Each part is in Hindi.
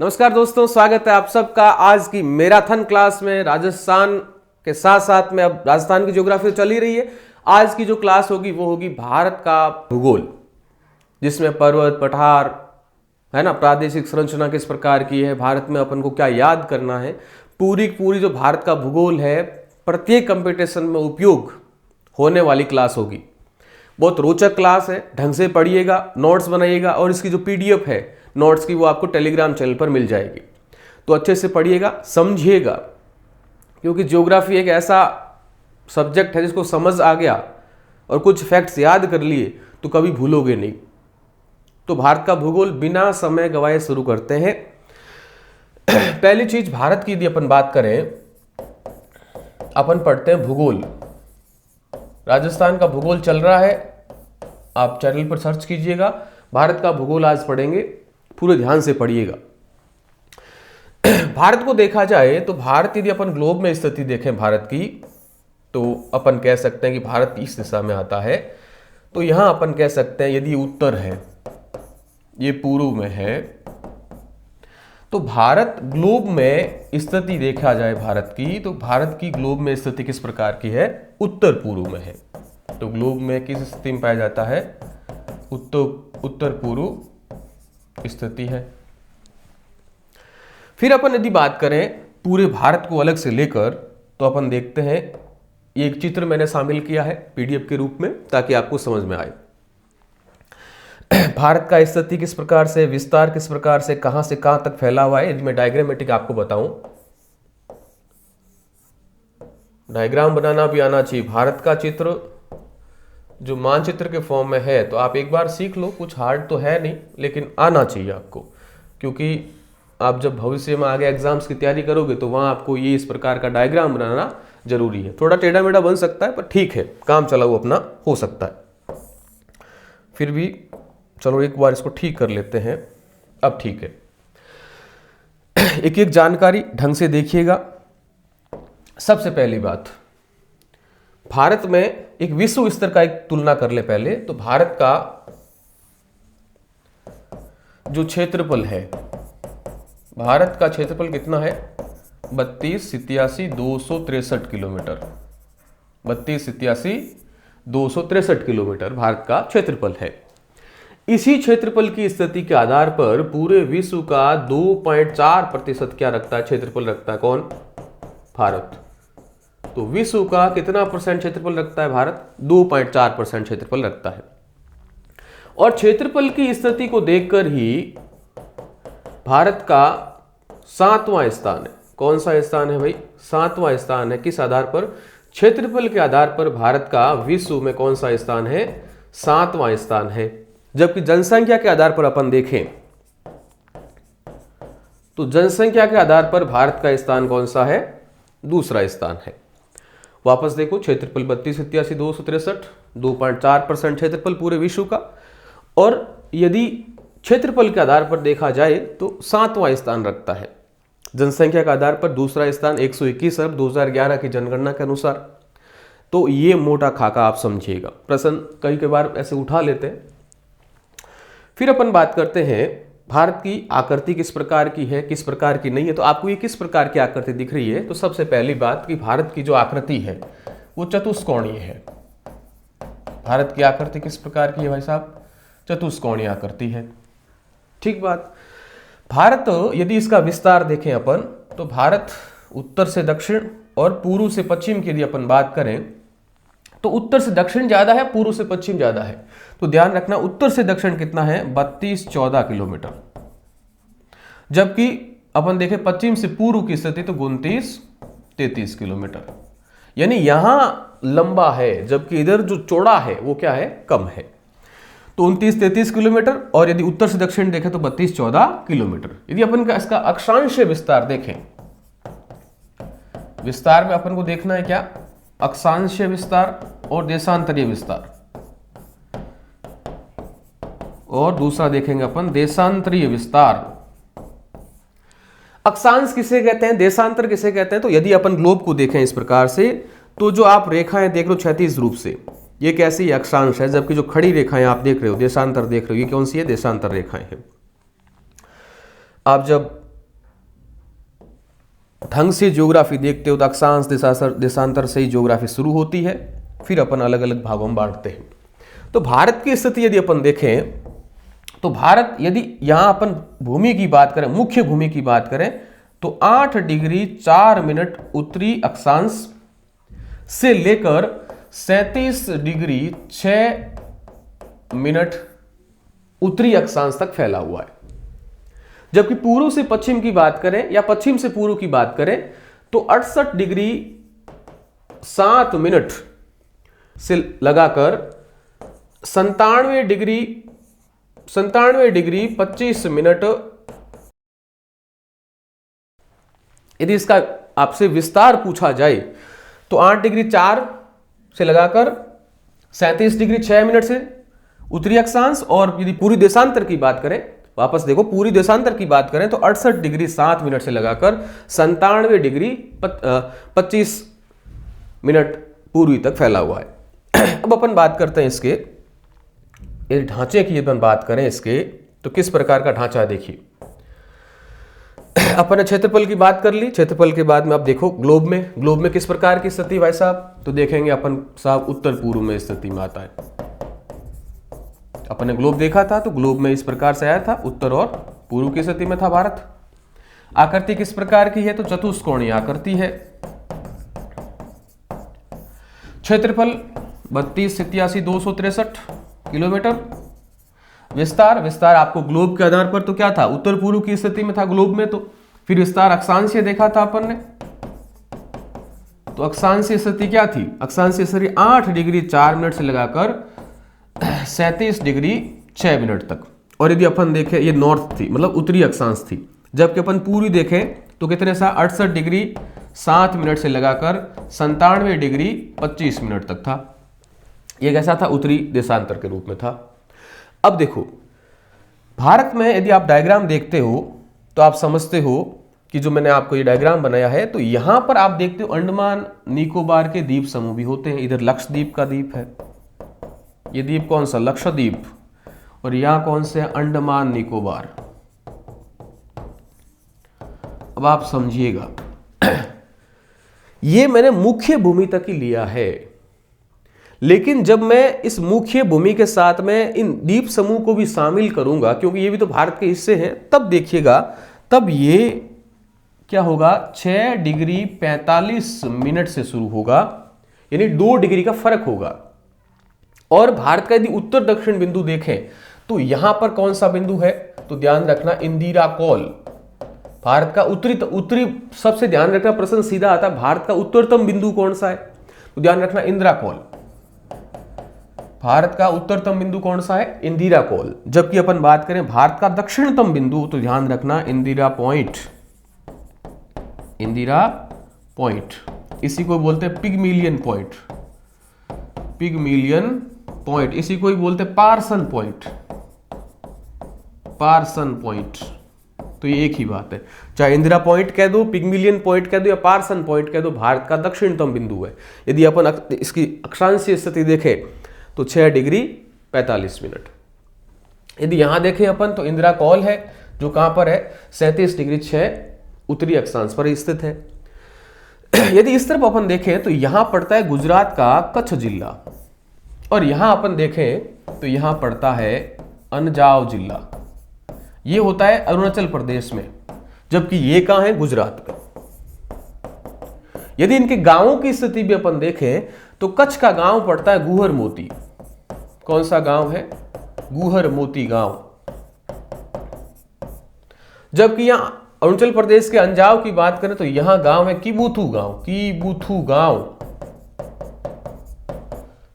नमस्कार दोस्तों, स्वागत है आप सबका आज की मैराथन क्लास में। राजस्थान के साथ साथ में अब राजस्थान की ज्योग्राफी चल ही रही है। आज की जो क्लास होगी वो होगी भारत का भूगोल, जिसमें पर्वत पठार है ना, प्रादेशिक संरचना किस प्रकार की है, भारत में अपन को क्या याद करना है, पूरी जो भारत का भूगोल है प्रत्येक कंपटीशन में उपयोग होने वाली क्लास होगी। बहुत रोचक क्लास है, ढंग से पढ़िएगा, नोट्स बनाइएगा और इसकी जो पीडीएफ है नोट्स की वो आपको टेलीग्राम चैनल पर मिल जाएगी। तो अच्छे से पढ़िएगा, समझिएगा, क्योंकि ज्योग्राफी एक ऐसा सब्जेक्ट है जिसको समझ आ गया और कुछ फैक्ट्स याद कर लिए तो कभी भूलोगे नहीं। तो भारत का भूगोल बिना समय गवाए शुरू करते हैं। पहली चीज, भारत की यदि अपन बात करें, अपन पढ़ते हैं भूगोल। राजस्थान का भूगोल चल रहा है, आप चैनल पर सर्च कीजिएगा, भारत का भूगोल आज पढ़ेंगे, पूरे ध्यान से पढ़िएगा। भारत को देखा जाए तो भारत, यदि अपन ग्लोब में स्थिति देखें भारत की, तो अपन कह सकते हैं कि भारत इस दिशा में आता है। तो यहां अपन कह सकते हैं यदि उत्तर है, ये पूर्व में है, तो भारत ग्लोब में स्थिति देखा जाए भारत की, तो भारत की ग्लोब में स्थिति किस प्रकार की है, उत्तर पूर्व में है। तो ग्लोब में किस स्थिति में पाया जाता है, उत्तर पूर्व स्थिति है। फिर अपन यदि बात करें पूरे भारत को अलग से लेकर, तो अपन देखते हैं, ये एक चित्र मैंने शामिल किया है पीडीएफ के रूप में ताकि आपको समझ में आए। भारत का स्थिति किस प्रकार से, विस्तार किस प्रकार से, कहां से कहां तक फैला हुआ है, मैं डायग्रामेटिक आपको बताऊं। डायग्राम बनाना भी आना चाहिए। भारत का चित्र जो मानचित्र के फॉर्म में है, तो आप एक बार सीख लो, कुछ हार्ड तो है नहीं, लेकिन आना चाहिए आपको, क्योंकि आप जब भविष्य में आगे एग्जाम्स की तैयारी करोगे तो वहां आपको ये इस प्रकार का डायग्राम बनाना जरूरी है। थोड़ा टेढ़ा मेढ़ा बन सकता है पर ठीक है, काम चलाओ अपना हो सकता है। फिर भी चलो एक बार इसको ठीक कर लेते हैं। अब ठीक है, एक एक जानकारी ढंग से देखिएगा। सबसे पहली बात, भारत में एक विश्व स्तर का एक तुलना कर ले पहले। तो भारत का जो क्षेत्रफल है, भारत का क्षेत्रफल कितना है, 32,87,263 किलोमीटर। 32,87,263 किलोमीटर भारत का क्षेत्रफल है। इसी क्षेत्रफल की स्थिति के आधार पर पूरे विश्व का 2.4% क्या रखता है, क्षेत्रफल रखता है कौन, भारत। तो विश्व का कितना परसेंट क्षेत्रफल रखता है भारत, 2.4% क्षेत्रफल रखता है। और क्षेत्रफल की स्थिति को देखकर ही भारत का 7वां स्थान है। कौन सा स्थान है भाई, 7वां स्थान है। किस आधार पर, क्षेत्रफल के आधार पर भारत का विश्व में कौन सा स्थान है, 7वां स्थान है। जबकि जनसंख्या के आधार पर अपन देखें तो जनसंख्या के आधार पर भारत का स्थान कौन सा है, दूसरा स्थान है। वापस देखो, क्षेत्रफल 32,87,263, 2.4% क्षेत्रफल पूरे विश्व का। और यदि क्षेत्रफल के आधार पर देखा जाए तो 7वां स्थान रखता है। जनसंख्या के आधार पर दूसरा स्थान 121 अरब 2011 की जनगणना के अनुसार। तो ये मोटा खाका आप समझिएगा, प्रश्न कई बार ऐसे उठा लेते हैं। फिर अपन बात करते हैं भारत की आकृति किस प्रकार की है, किस प्रकार की नहीं है। तो आपको ये किस प्रकार की आकृति दिख रही है, तो सबसे पहली बात कि भारत की जो आकृति है वो चतुष्कोणीय है। भारत की आकृति किस प्रकार की है भाई साहब, चतुष्कोणीय आकृति है। ठीक बात। भारत यदि इसका विस्तार देखें अपन, तो भारत उत्तर से दक्षिण और पूर्व से पश्चिम की यदि अपन बात करें, तो उत्तर से दक्षिण ज्यादा है, पूर्व से पश्चिम ज्यादा है। तो ध्यान रखना, उत्तर से दक्षिण कितना है, 32-14 किलोमीटर। जबकि अपन देखें पश्चिम से पूर्व की स्थिति तो 29-33 किलोमीटर। यानी यहां लंबा है, जबकि इधर जो चौड़ा है वो क्या है, कम है। तो 29-33 किलोमीटर। और यदि उत्तर से दक्षिण देखें तो 32-14 किलोमीटर। यदि अपन का इसका अक्षांशीय विस्तार देखें, विस्तार में अपन को देखना है क्या, अक्षांशीय विस्तार और देशांतरीय विस्तार। और दूसरा देखेंगे अपन देशांतरीय विस्तार। अक्षांश किसे कहते हैं, देशांतर किसे कहते हैं। तो यदि अपन ग्लोब को देखें इस प्रकार से, तो जो आप रेखाएं देख रहे हो क्षैतिज रूप से, ये कैसी अक्षांश है, जबकि जो खड़ी रेखाएं आप देख रहे हो, देशांतर देख रहे हो, ये कौन सी है, देशांतर रेखाएं हैं। आप जब ढंग से ज्योग्राफी देखते हो तो अक्षांश देशांतर से ही ज्योग्राफी शुरू होती है, फिर अपन अलग अलग भागों में बांटते हैं। तो भारत की स्थिति यदि अपन देखें तो भारत यदि यहाँ अपन भूमि की बात करें, मुख्य भूमि की बात करें तो 8 डिग्री 4 मिनट उत्तरी अक्षांश से लेकर 37 डिग्री 6 मिनट उत्तरी अक्षांश तक फैला हुआ है। जबकि पूर्व से पश्चिम की बात करें या पश्चिम से पूर्व की बात करें तो 68 डिग्री 7 मिनट से लगाकर 97 डिग्री 25 मिनट। यदि इसका आपसे विस्तार पूछा जाए तो 8 डिग्री 4 से लगाकर 37 डिग्री 6 मिनट से उत्तरी अक्षांश, और यदि पूरी देशांतर की बात करें, वापस देखो पूरी देशांतर की बात करें तो 68 डिग्री 7 मिनट से लगाकर 97 डिग्री 25 मिनट पूर्वी तक फैला हुआ है। अब अपन बात करते हैं इसके ढांचे की। अपन बात करें इसके तो किस प्रकार का ढांचा है देखिए। अपन ने क्षेत्रफल की बात कर ली, क्षेत्रफल के बाद में अब देखो ग्लोब में किस प्रकार की स्थिति भाई साहब, तो देखेंगे अपन साहब उत्तर पूर्व में स्थिति में आता है। अपन ने ग्लोब देखा था तो ग्लोब में इस प्रकार से आया था, उत्तर और पूर्व की स्थिति में था भारत। आकृति किस प्रकार की है तो चतुष्कोणीय आकृति है। क्षेत्रफल 32,87,263 किलोमीटर। विस्तार आपको ग्लोब के आधार पर तो क्या था, उत्तर पूर्व की स्थिति में था ग्लोब में, तो फिर विस्तार अक्षांशीय देखा था अपन ने, तो अक्षांशीय स्थिति क्या थी, अक्षांशीय स्थिति 8 डिग्री 4 मिनट से लगाकर 37 डिग्री 6 मिनट तक। और यदि अपन देखें ये नॉर्थ थी, मतलब उत्तरी अक्षांश थी। जबकि अपन पूर्वी देखें तो कितने सा 68 डिग्री 7 मिनट से लगाकर 97 डिग्री 25 मिनट तक था। ये कैसा था, उत्तरी देशांतर के रूप में था। अब देखो भारत में यदि आप डायग्राम देखते हो तो आप समझते हो कि जो मैंने आपको ये डायग्राम बनाया है तो यहां पर आप देखते हो अंडमान निकोबार के द्वीप समूह भी होते हैं। इधर लक्षद्वीप का द्वीप है, ये द्वीप कौन सा, लक्षद्वीप, और यहां कौन से अंडमान निकोबार। अब आप समझिएगा ये मैंने मुख्य भूमि तक ही लिया है, लेकिन जब मैं इस मुख्य भूमि के साथ में इन द्वीप समूह को भी शामिल करूंगा, क्योंकि ये भी तो भारत के हिस्से हैं, तब देखिएगा तब ये क्या होगा, 6 डिग्री 45 मिनट से शुरू होगा, यानी 2 डिग्री का फर्क होगा। और भारत का यदि उत्तर दक्षिण बिंदु देखें तो यहां पर कौन सा बिंदु है, तो ध्यान रखना इंदिरा कौल। भारत का उत्तरी सबसे ध्यान रखना, प्रश्न सीधा आता है भारत का उत्तरतम बिंदु कौन सा है, तो ध्यान रखना इंदिरा कौल। भारत का उत्तरतम बिंदु कौन सा है, इंदिरा कौल। जबकि अपन बात करें भारत का दक्षिणतम बिंदु तो ध्यान रखना इंदिरा पॉइंट। इंदिरा पॉइंट, इसी को बोलते हैं पिगमिलियन पॉइंट, पिगमिलियन पॉइंट, इसी को ही बोलते हैं पार्सन पॉइंट, पार्सन पॉइंट। तो ये एक ही बात है, चाहे इंदिरा पॉइंट कह दो, पिगमिलियन पॉइंट कह दो या पार्सन पॉइंट कह दो, भारत का दक्षिणतम बिंदु है। यदि अपन इसकी अक्षांशीय स्थिति देखें तो 6 डिग्री 45 मिनट। यदि यहां देखें अपन तो इंदिरा कौल है जो कहां पर है, 37 डिग्री 6 उत्तरी अक्षांश पर स्थित है। यदि इस तरफ अपन देखें तो यहां पड़ता है गुजरात का कच्छ जिला, और यहां अपन देखें तो यहां पड़ता है अंजाव जिला, ये होता है अरुणाचल प्रदेश में, जबकि ये कहां है, गुजरात में। यदि इनके गांवों की स्थिति भी अपन देखें तो कच्छ का गांव पड़ता है गुहर मोती। कौन सा गांव है, गुहर मोती गांव। जबकि यहां अरुणाचल प्रदेश के अंजाव की बात करें तो यहां गांव है किबुथु गांव, किबुथु गांव।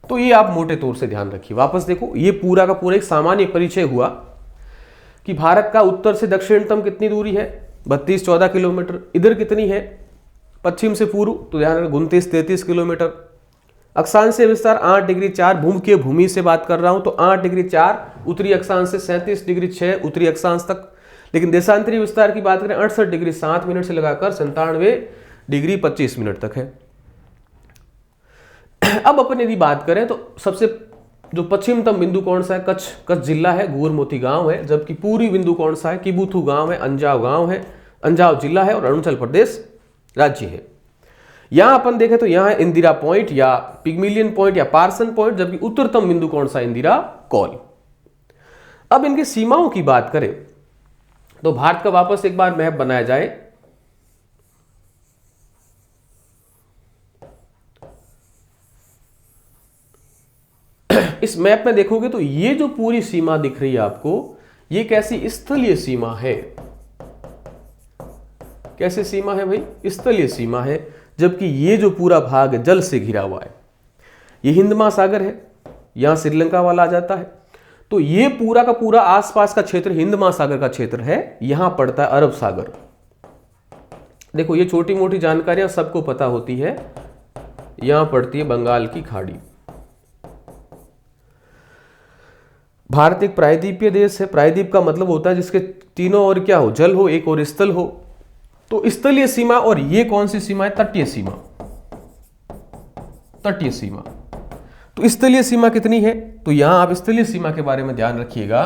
तो ये आप मोटे तौर से ध्यान रखिए। वापस देखो ये पूरा का पूरा एक सामान्य परिचय हुआ कि भारत का उत्तर से दक्षिणतम कितनी दूरी है, 32-14 किलोमीटर। इधर कितनी है, पश्चिम से पूर्व, तो ध्यान रखना 29-33 किलोमीटर। अक्षांशीय विस्तार 8 डिग्री 4, भूमि के भूमि से बात कर रहा हूं तो 8 डिग्री 4 उत्तरी अक्षांश से 37 डिग्री 6 उत्तरी अक्षांश तक। लेकिन देशांतरीय विस्तार की बात करें 68 डिग्री 7 मिनट से लगाकर 97 डिग्री 25 मिनट तक है। अब अपन यदि बात करें तो सबसे जो पश्चिमतम बिंदु कौन सा है, कच्छ जिला है, गुहर मोती गांव है। जबकि पूर्वी बिंदु कौन सा है, किबुथु गांव है, अंजाव गांव है, अंजाव जिला है और अरुणाचल प्रदेश राज्य है। यहां अपन देखें तो यहां है इंदिरा पॉइंट या पिग्मिलियन पॉइंट या पार्सन पॉइंट, जबकि उत्तरतम बिंदु कौन सा? इंदिरा कॉल। अब इनकी सीमाओं की बात करें तो भारत का वापस एक बार मैप बनाया जाए। इस मैप में देखोगे तो ये जो पूरी सीमा दिख रही है आपको, ये कैसी? स्थलीय सीमा है। कैसी सीमा है भाई? स्थलीय सीमा है। जबकि ये जो पूरा भाग जल से घिरा हुआ है, ये हिंद महासागर है, यहां श्रीलंका वाला आ जाता है। तो ये पूरा का पूरा आसपास का क्षेत्र हिंद महासागर का क्षेत्र है, यहां पड़ता है अरब सागर। देखो ये छोटी मोटी जानकारियां सबको पता होती है। यहां पड़ती है बंगाल की खाड़ी। भारत एक प्रायद्वीपीय देश है। प्रायद्वीप का मतलब होता है जिसके तीनों ओर क्या हो? जल हो, एक और स्थल हो। तो स्थलीय सीमा, और ये कौन सी सीमा है? तटीय सीमा। तटीय सीमा। तो स्थलीय सीमा कितनी है? तो यहां आप स्थलीय सीमा के बारे में ध्यान रखिएगा,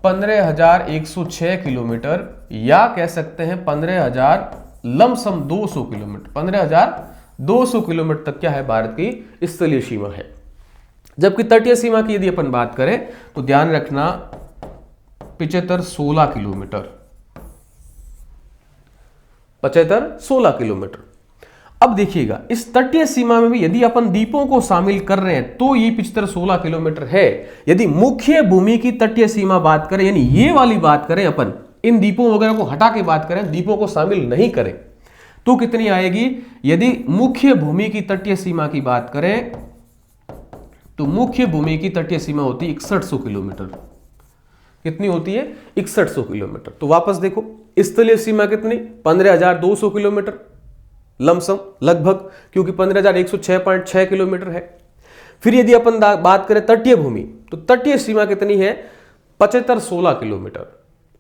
15,106 किलोमीटर, या कह सकते हैं 15,000 लमसम 200 किलोमीटर। 15,200 किलोमीटर तक क्या है? भारत की स्थलीय सीमा है। जबकि तटीय सीमा की यदि अपन बात करें तो ध्यान रखना 75-16 किलोमीटर। 75-16 किलोमीटर। अब देखिएगा इस तटीय सीमा में भी यदि अपन द्वीपों को शामिल कर रहे हैं तो ये 75-16 किलोमीटर है। यदि मुख्य भूमि की तटीय सीमा बात करें, यानी ये वाली बात करें, अपन इन द्वीपों वगैरह को हटा के बात करें, द्वीपों को शामिल नहीं करें, तो कितनी आएगी? यदि मुख्य भूमि की तटीय सीमा की बात करें तो मुख्य भूमि की तटीय सीमा होती है 6100 किलोमीटर। कितनी होती है? 6100 किलोमीटर। तो वापस देखो स्थलीय सीमा कितनी? 15,200 किलोमीटर लमसम लगभग, क्योंकि 15,106.6 किलोमीटर है। फिर यदि अपन बात करें तटीय भूमि, तो तटीय सीमा कितनी है? 75-16 किलोमीटर,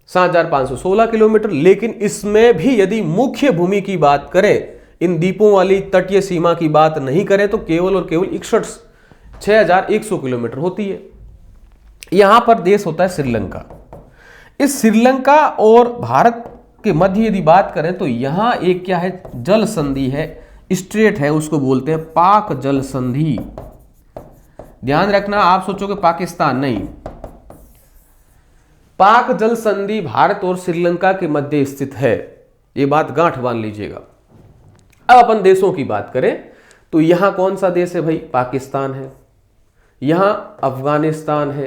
7,516 किलोमीटर। लेकिन इसमें भी यदि मुख्य भूमि की बात करें, इन द्वीपों वाली तटीय सीमा की बात नहीं करें, तो केवल और केवल 6,100 किलोमीटर होती है। यहां पर देश होता है श्रीलंका। इस श्रीलंका और भारत के मध्य यदि बात करें तो यहां एक क्या है? जल संधि है, स्ट्रेट है, उसको बोलते हैं पाक जल संधि। ध्यान रखना, आप सोचोगे पाकिस्तान, नहीं, पाक जल संधि भारत और श्रीलंका के मध्य स्थित है। यह बात गांठ बांध लीजिएगा। अब अपन देशों की बात करें तो यहां कौन सा देश है भाई? पाकिस्तान है। यहां अफगानिस्तान है,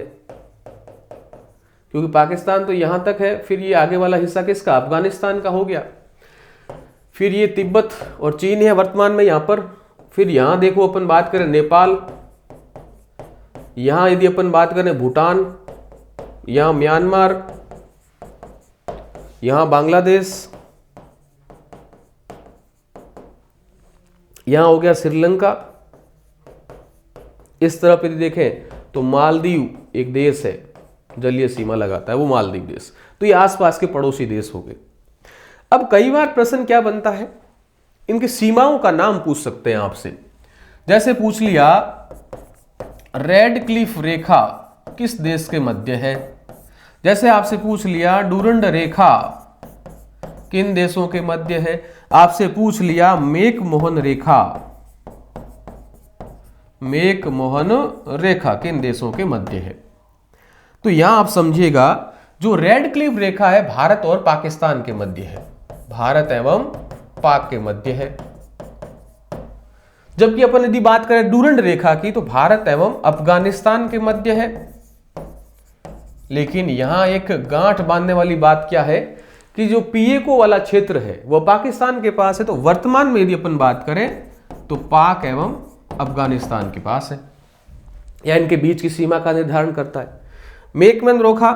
क्योंकि पाकिस्तान तो यहां तक है। फिर ये आगे वाला हिस्सा किसका? अफगानिस्तान का हो गया। फिर ये तिब्बत और चीन है वर्तमान में यहां पर। फिर यहां देखो अपन बात करें नेपाल, यहां यदि अपन बात करें भूटान, यहां म्यांमार, यहां बांग्लादेश, यहां हो गया श्रीलंका। इस तरफ यदि देखें तो मालदीव एक देश है, जलीय सीमा लगाता है, वो मालदीव देश। तो ये आसपास के पड़ोसी देश हो गए। अब कई बार प्रश्न क्या बनता है, इनकी सीमाओं का नाम पूछ सकते हैं आपसे। जैसे पूछ लिया रेड क्लिफ रेखा किस देश के मध्य है। जैसे आपसे पूछ लिया डूरंड रेखा किन देशों के मध्य है। आपसे पूछ लिया मेक मोहन रेखा, मेक मोहन रेखा किन देशों के मध्य है। तो यहां आप समझिएगा जो रेड क्लिफ रेखा है भारत और पाकिस्तान के मध्य है, भारत एवं पाक के मध्य है। जबकि अपन यदि बात करें डूरंड रेखा की तो भारत एवं अफगानिस्तान के मध्य है। लेकिन यहां एक गांठ बांधने वाली बात क्या है कि जो पीएको वाला क्षेत्र है वह पाकिस्तान के पास है। तो वर्तमान में यदि अपन बात करें तो पाक एवं अफगानिस्तान के पास है, या इनके बीच की सीमा का निर्धारण करता है। मेकमोहन रेखा,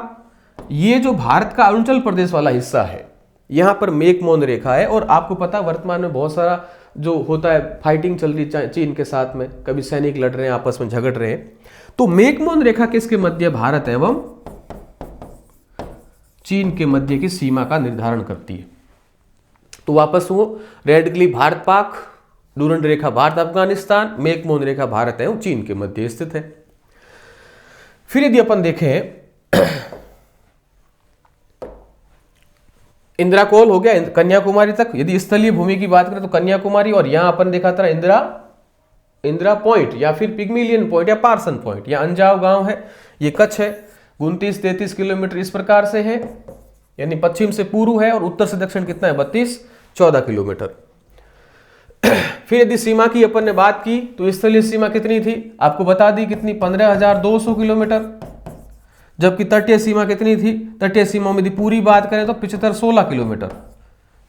ये जो भारत का अरुणाचल प्रदेश वाला हिस्सा है, यहां पर मेकमोहन रेखा है। और आपको पता वर्तमान में बहुत सारा जो होता है फाइटिंग चल रही चीन के साथ में, कभी सैनिक लड़ रहे हैं, आपस में झगड़ रहे हैं। तो मेकमोहन रेखा किसके मध्य? भारत एवं चीन के मध्य की सीमा का निर्धारण करती है। तो वापस हो, red Cliff Bharat Pak, Durand रेखा भारत अफगानिस्तान, मेकमोहन रेखा भारत एवं चीन के मध्य स्थित है। फिर यदि अपन देखें इंदिरा कोल हो गया कन्याकुमारी तक। यदि स्थलीय भूमि की बात करें तो कन्याकुमारी, और यहां अपन देखा था इंदिरा पॉइंट या फिर पिग्मिलियन पॉइंट या पार्सन पॉइंट, या अंजाव गांव है, ये कच्छ है, 29-33 किलोमीटर इस प्रकार से है, यानी पश्चिम से पूर्व है, और उत्तर से दक्षिण कितना है 32-14 किलोमीटर। फिर यदि सीमा की अपन ने बात की तो स्थलीय सीमा कितनी थी, आपको बता दी कितनी, 15,200 किलोमीटर, जबकि तटीय सीमा कितनी थी, तटीय सीमा में यदि पूरी बात करें तो 75-16 किलोमीटर।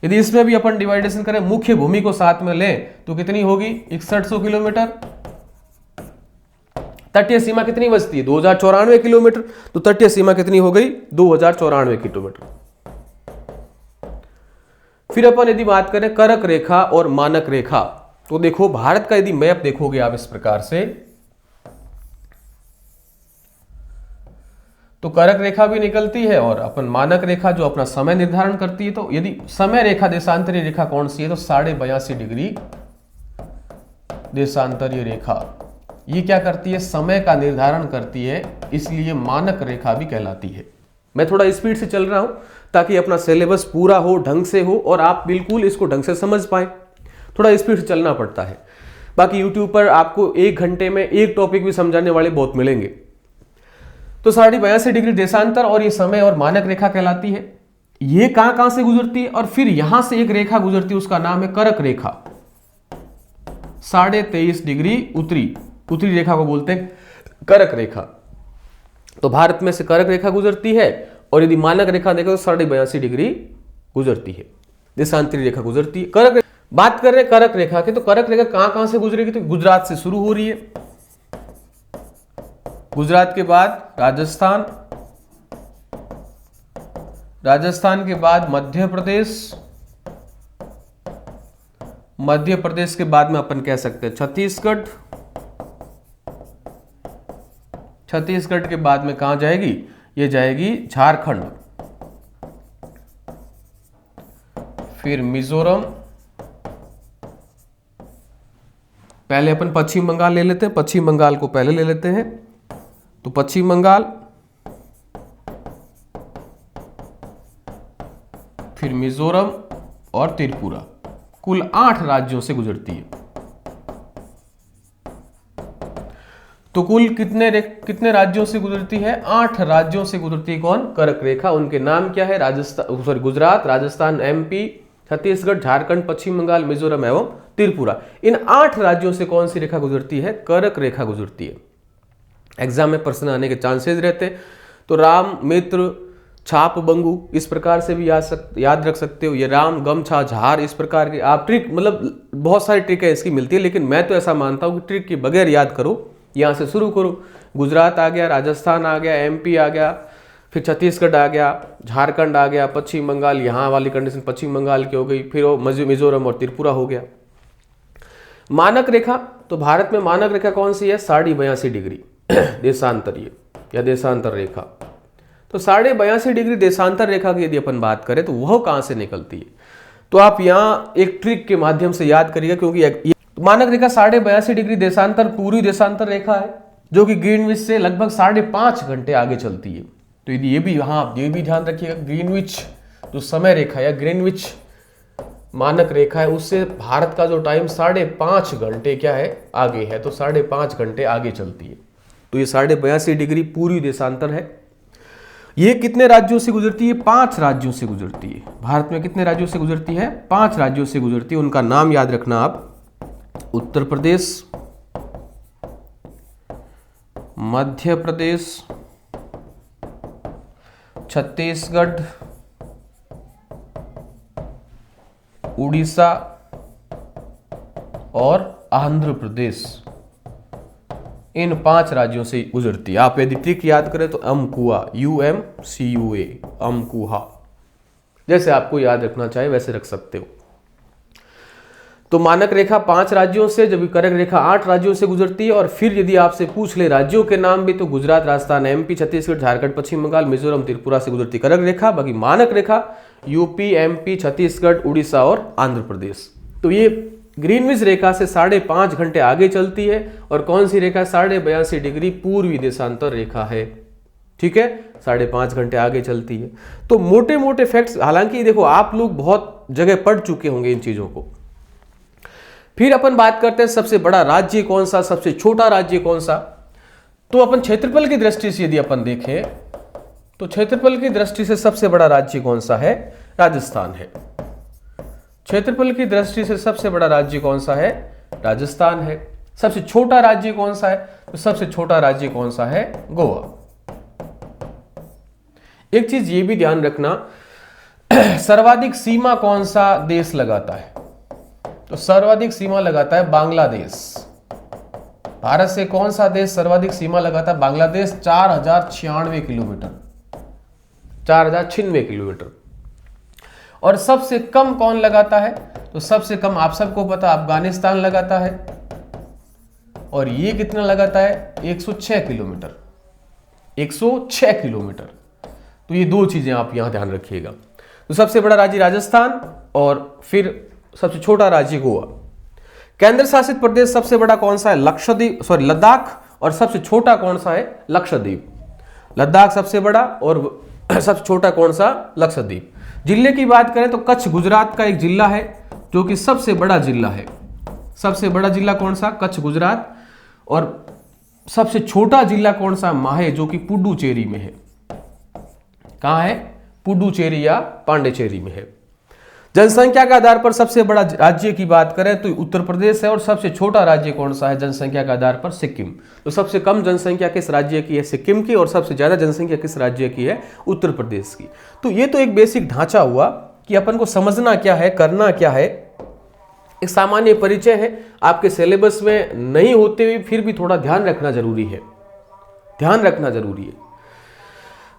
यदि इसमें भी अपन डिवाइडेशन करें, मुख्य भूमि को साथ में लें तो कितनी होगी 6100 किलोमीटर। तटीय सीमा कितनी बचती है 2094 किलोमीटर, तो तटीय सीमा कितनी हो गई 2094 किलोमीटर। फिर अपन यदि बात करें करक रेखा और मानक रेखा, तो देखो भारत का यदि मैप देखोगे आप इस प्रकार से, तो करक रेखा भी निकलती है और अपन मानक रेखा जो अपना समय निर्धारण करती है। तो यदि समय रेखा देशांतरीय रेखा कौन सी है, तो 82.5 डिग्री देशांतरीय रेखा, ये क्या करती है, समय का निर्धारण करती है, इसलिए मानक रेखा भी कहलाती है। मैं थोड़ा स्पीड से चल रहा हूं ताकि अपना सिलेबस पूरा हो, ढंग से हो, और आप बिल्कुल इसको ढंग से समझ पाए। थोड़ा स्पीड से चलना पड़ता है। बाकी यूट्यूब पर आपको 1 घंटे में एक टॉपिक भी समझाने वाले बहुत मिलेंगे। तो 82.5 डिग्री देशांतर और ये समय और मानक रेखा कहलाती है। ये कहां से गुजरती है, और फिर यहां से एक रेखा गुजरती है, उसका नाम है करक रेखा। 23.5 डिग्री उत्तरी रेखा को बोलते हैं करक रेखा। तो भारत में से करक रेखा गुजरती है, और यदि मानक रेखा देखो तो 82.5 डिग्री गुजरती है, देशांतरीय रेखा गुजरती है। बात कर रहे हैं करक रेखा की, तो करक रेखा कहां से गुजरेगी, तो गुजरात से शुरू हो रही है, गुजरात के बाद राजस्थान, राजस्थान के बाद मध्य प्रदेश, मध्य प्रदेश के बाद में अपन कह सकते हैं छत्तीसगढ़, छत्तीसगढ़ के बाद में कहां जाएगी, ये जाएगी झारखंड, फिर मिजोरम, पहले अपन पश्चिम बंगाल ले लेते हैं, पश्चिम बंगाल को पहले ले लेते हैं। तो पश्चिम बंगाल, फिर मिजोरम और त्रिपुरा, कुल 8 राज्यों से गुजरती है। तो कुल कितने राज्यों से गुजरती है, 8 राज्यों से गुजरती है। कौन, करक रेखा। उनके नाम क्या है, गुजरात, राजस्थान, MP, छत्तीसगढ़, झारखंड, पश्चिम बंगाल, मिजोरम एवं त्रिपुरा। इन 8 राज्यों से कौन सी रेखा गुजरती है, करक रेखा गुजरती है। एग्जाम में प्रश्न आने के चांसेस रहते हैं। तो राम, मित्र, छाप, बंगू, इस प्रकार से भी याद रख सकते हो। ये राम, गमछा, झार, इस प्रकार की आप ट्रिक, मतलब बहुत सारी ट्रिक है इसकी मिलती है, लेकिन मैं तो ऐसा मानता हूं कि ट्रिक के बगैर याद करो, यहां से शुरू करो। गुजरात आ गया, राजस्थान आ गया, MP आ गया, फिर छत्तीसगढ़ आ गया, झारखंड आ गया, पश्चिम बंगाल, यहाँ वाली कंडीशन पश्चिम बंगाल की हो गई, फिर मिजोरम और त्रिपुरा हो गया। मानक रेखा, तो भारत में मानक रेखा कौन सी है, 82.5 डिग्री देशांतरीय या देशांतर रेखा। तो 82.5 डिग्री देशांतर रेखा की यदि अपन बात करें तो वह कहां से निकलती है, तो आप यहां एक ट्रिक के माध्यम से याद करिएगा, क्योंकि मानक रेखा 82.5 डिग्री देशांतर पूर्वी देशांतर रेखा है, जो कि ग्रीनविच से लगभग 5.5 घंटे आगे चलती है। तो यदि ये भी ध्यान रखिएगा, ग्रीनविच जो समय रेखा या ग्रीनविच मानक रेखा है, उससे भारत का जो टाइम 5.5 घंटे क्या है, आगे है। तो 5.5 घंटे आगे चलती है। तो ये 82.5 डिग्री पूर्वी देशांतर है। ये कितने राज्यों से गुजरती है, 5 राज्यों से गुजरती है। भारत में कितने राज्यों से गुजरती है, 5 राज्यों से गुजरती है। उनका नाम याद रखना आप, उत्तर प्रदेश, मध्य प्रदेश, छत्तीसगढ़, उड़ीसा और आंध्र प्रदेश। इन 5 राज्यों से गुजरती है। आप यदि ट्रिक याद करें तो अमकुआ, UMCUA, अमकुहा, जैसे आपको याद रखना चाहे वैसे रख सकते हो। तो मानक रेखा 5 राज्यों से, जबकि करक रेखा 8 राज्यों से गुजरती है। और फिर यदि आपसे पूछ ले राज्यों के नाम भी, तो गुजरात, राजस्थान, MP, छत्तीसगढ़, झारखंड, पश्चिम बंगाल, मिजोरम, त्रिपुरा से गुजरती करक रेखा। बाकी मानक रेखा UP, MP, छत्तीसगढ़, उड़ीसा और आंध्र प्रदेश। तो ये ग्रीनविच रेखा से 5.5 घंटे आगे चलती है। और कौन सी रेखा, 82.5 डिग्री पूर्वी देशांतर रेखा है। ठीक है, 5.5 घंटे आगे चलती है। तो मोटे मोटे फैक्ट्स, हालांकि देखो आप लोग बहुत जगह पढ़ चुके होंगे इन चीजों को। फिर अपन बात करते हैं सबसे बड़ा राज्य कौन सा, सबसे छोटा राज्य कौन सा। तो अपन क्षेत्रफल की दृष्टि से यदि अपन देखें तो क्षेत्रफल की दृष्टि से सबसे बड़ा राज्य कौन सा है, राजस्थान है। क्षेत्रफल की दृष्टि से सबसे बड़ा राज्य कौन सा है, राजस्थान है। सबसे छोटा राज्य कौन सा है, तो सबसे छोटा राज्य कौन सा है, गोवा। एक चीज ये भी ध्यान रखना, सर्वाधिक सीमा कौन सा देश लगाता है, तो सर्वाधिक सीमा लगाता है बांग्लादेश। भारत से कौन सा देश सर्वाधिक सीमा लगाता है, बांग्लादेश, 4096 किलोमीटर, 4096 किलोमीटर। और सबसे कम कौन लगाता है, तो सबसे कम आप सबको पता अफगानिस्तान लगाता है, और ये कितना लगाता है, 106 किलोमीटर, 106 किलोमीटर। तो ये दो चीजें आप यहां ध्यान रखिएगा। तो सबसे बड़ा राज्य राजस्थान और फिर सबसे छोटा राज्य गोवा। केंद्र शासित प्रदेश सबसे बड़ा कौन सा है, लद्दाख, और सबसे छोटा कौन सा है, लक्षद्वीप। लद्दाख सबसे बड़ा और सबसे छोटा कौन सा, लक्षद्वीप। जिले की बात करें तो कच्छ गुजरात का एक जिला है जो कि सबसे बड़ा जिला है। सबसे बड़ा जिला कौन सा, कच्छ गुजरात। और सबसे छोटा जिला कौन सा, माहे, जो कि पुडुचेरी में है। कहां है, पुडुचेरी या पांडिचेरी में है। जनसंख्या के आधार पर सबसे बड़ा राज्य की बात करें तो उत्तर प्रदेश है, और सबसे छोटा राज्य कौन सा है जनसंख्या के आधार पर, सिक्किम। तो सबसे कम जनसंख्या किस राज्य की है, सिक्किम की, और सबसे ज्यादा जनसंख्या किस राज्य की है, उत्तर प्रदेश की। तो ये तो एक बेसिक ढांचा हुआ कि अपन को समझना क्या है, करना क्या है, एक सामान्य परिचय है। आपके सिलेबस में नहीं होते हुए फिर भी थोड़ा ध्यान रखना जरूरी है, ध्यान रखना जरूरी है।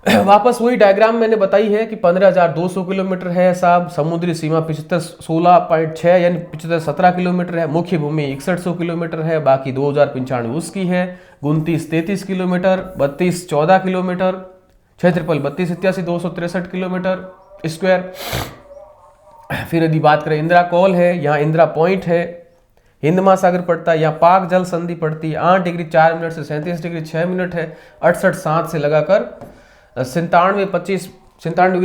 वापस वही डायग्राम मैंने बताई है कि 15,200 किलोमीटर है साहब, समुद्री सीमा 75 यानी 17 किलोमीटर है, मुख्य भूमि 6100 किलोमीटर है, बाकी 2095 उसकी है, 29-33 किलोमीटर, 32-14 किलोमीटर, क्षेत्रफल 32-87-263 किलोमीटर स्क्वायर। फिर यदि बात करें इंदिरा कॉल है, यहाँ इंदिरा पॉइंट है, हिंद महासागर पड़ता है, यहाँ पाक जल संधि पड़ती है, 8 डिग्री 4 मिनट से 37 डिग्री 6 मिनट है, 68-7 से लगाकर 97 डिग्री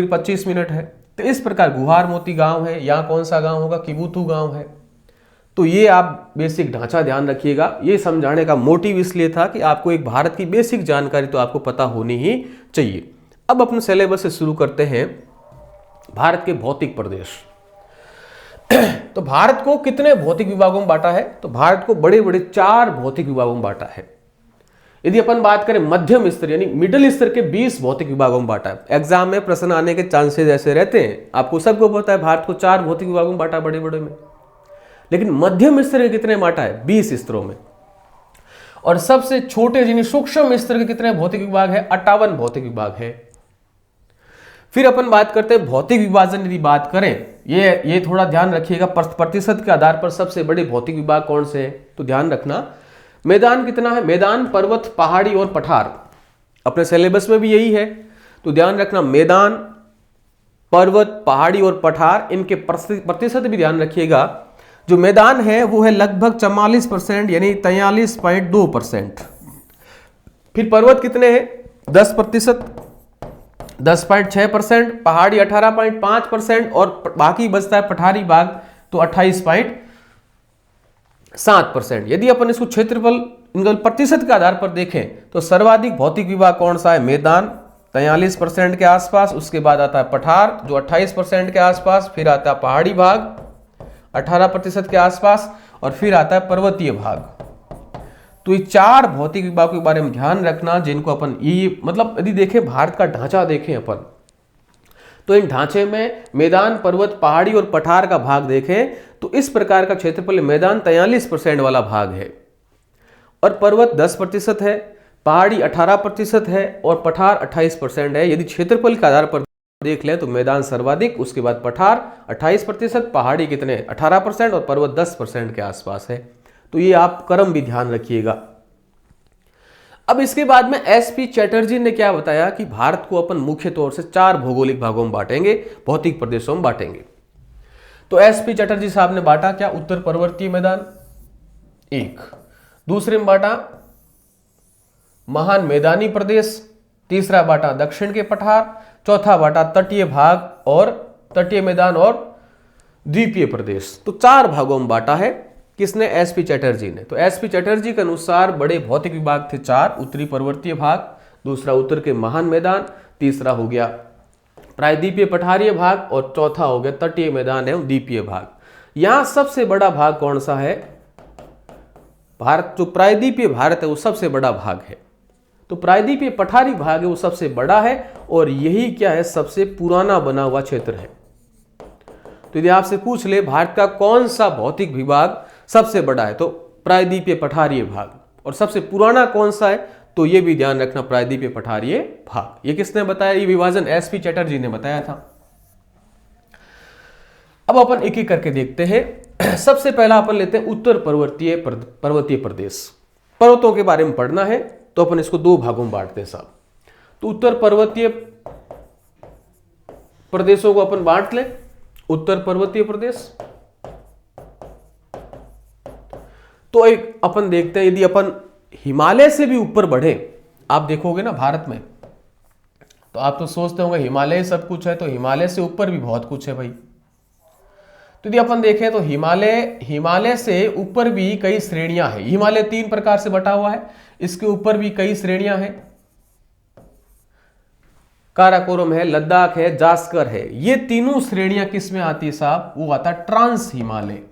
25 मिनट है। तो इस प्रकार गुहार मोती गांव है, यहाँ कौन सा गांव होगा, किबुथु गांव है। तो ये आप बेसिक ढांचा ध्यान रखिएगा। ये समझाने का मोटिव इसलिए था कि आपको एक भारत की बेसिक जानकारी तो आपको पता होनी ही चाहिए। अब अपने सिलेबस से शुरू करते हैं, भारत के भौतिक प्रदेश। तो भारत को कितने भौतिक विभागों में बांटा है, तो भारत को बड़े बड़े 4 भौतिक विभागों में बांटा है। यदि अपन बात करें मध्यम स्तर यानी मिडिल स्तर के 20 भौतिक विभागों में बांटा है। एग्जाम में प्रश्न आने के चांसेस ऐसे रहते हैं, आपको सबको पता है भारत को 4 भौतिक विभागों में बांटा, बड़े बड़े में। लेकिन मध्यम स्तर के कितने बांटा है, 20 स्तरों में। और सबसे छोटे यानी सूक्ष्म स्तर के कितने भौतिक विभाग है, 58 भौतिक विभाग है। फिर अपन बात करते हैं भौतिक विभाजन। यदि बात करें, ये थोड़ा ध्यान रखिएगा, प्रतिशत के आधार पर सबसे बड़े भौतिक विभाग कौन से हैं, तो ध्यान रखना। मैदान कितना है, मैदान, पर्वत, पहाड़ी और पठार। अपने सिलेबस में भी यही है, तो ध्यान रखना। मैदान, पर्वत, पहाड़ी और पठार, इनके प्रतिशत भी ध्यान रखिएगा। जो मैदान है वो है लगभग 44% यानी 43.2%। फिर पर्वत कितने हैं, 10%, 10.6%, पहाड़ी 18.5% और बाकी बचता है पठारी भाग तो 28.7%। यदि अपन इसको क्षेत्रफल इनका प्रतिशत के आधार पर देखें तो सर्वाधिक भौतिक विभाग कौन सा है, मैदान 43% के आसपास, उसके बाद आता है पठार जो 28% के आसपास, फिर आता है पहाड़ी भाग 18% के आसपास, और फिर आता है पर्वतीय भाग। तो ये 4 भौतिक विभागों के बारे में ध्यान रखना, जिनको अपन ये मतलब यदि देखें भारत का ढांचा देखें अपन, तो इन ढांचे में मैदान, पर्वत, पहाड़ी और पठार का भाग देखें तो इस प्रकार का क्षेत्रफल मैदान 43% वाला भाग है, और पर्वत 10% है, पहाड़ी 18% है और पठार 28% है। यदि क्षेत्रफल के आधार पर देख लें तो मैदान सर्वाधिक, उसके बाद पठार 28%, पहाड़ी कितने 18% और पर्वत 10% के आसपास है। तो ये आप क्रम भी ध्यान रखिएगा। अब इसके बाद में एसपी चैटर्जी ने क्या बताया कि भारत को अपन मुख्य तौर से 4 भौगोलिक भागों में बांटेंगे, भौतिक प्रदेशों में बांटेंगे। तो एसपी चैटर्जी साहब ने बांटा क्या, उत्तर पर्वतीय मैदान एक, दूसरे में बांटा महान मैदानी प्रदेश तीसरा बांटा दक्षिण के पठार, चौथा बांटा तटीय भाग और तटीय मैदान और द्वीपीय प्रदेश। तो 4 भागों में बांटा है किसने? एसपी चटर्जी ने। तो एसपी चटर्जी के अनुसार बड़े भौतिक विभाग थे 4, उत्तरी पर्वतीय भाग, दूसरा उत्तर के महान मैदान, तीसरा हो गया प्रायद्वीपीय पठारीय भाग और चौथा हो गया तटीय मैदान एवं द्वीपीय भाग। यहां सबसे बड़ा भाग कौन सा है? भारत, जो प्रायद्वीपीय भारत है वो सबसे बड़ा भाग है। तो प्रायद्वीपीय पठारी भाग है वो सबसे बड़ा है और यही क्या है? सबसे पुराना बना हुआ क्षेत्र है। तो यदि आपसे पूछ ले भारत का कौन सा भौतिक विभाग सबसे बड़ा है, तो प्रायद्वीपीय पठारीय भाग। और सबसे पुराना कौन सा है? तो ये भी ध्यान रखना, प्रायद्वीपीय पठारीय भाग। ये किसने बताया? ये विभाजन एसपी चटर्जी ने बताया था। अब अपन एक एक करके देखते हैं। सबसे पहला अपन लेते हैं उत्तर पर्वतीय प्रदेश। पर्वतों के बारे में पढ़ना है तो अपन इसको 2 भागों में बांटते हैं साहब। तो उत्तर पर्वतीय प्रदेशों को अपन बांट ले। उत्तर पर्वतीय प्रदेश, तो एक अपन देखते हैं, यदि अपन हिमालय से भी ऊपर बढ़े, आप देखोगे ना भारत में, तो आप तो सोचते होंगे हिमालय सब कुछ है, तो हिमालय से ऊपर भी बहुत कुछ है भाई। तो यदि अपन देखें तो हिमालय से ऊपर भी कई श्रेणियां हैं। हिमालय 3 प्रकार से बटा हुआ है, इसके ऊपर भी कई श्रेणियां हैं। काराकोरम है, लद्दाख है, जास्कर है। ये तीनों श्रेणियां किस में आती है साहब? वो आता है ट्रांस हिमालय।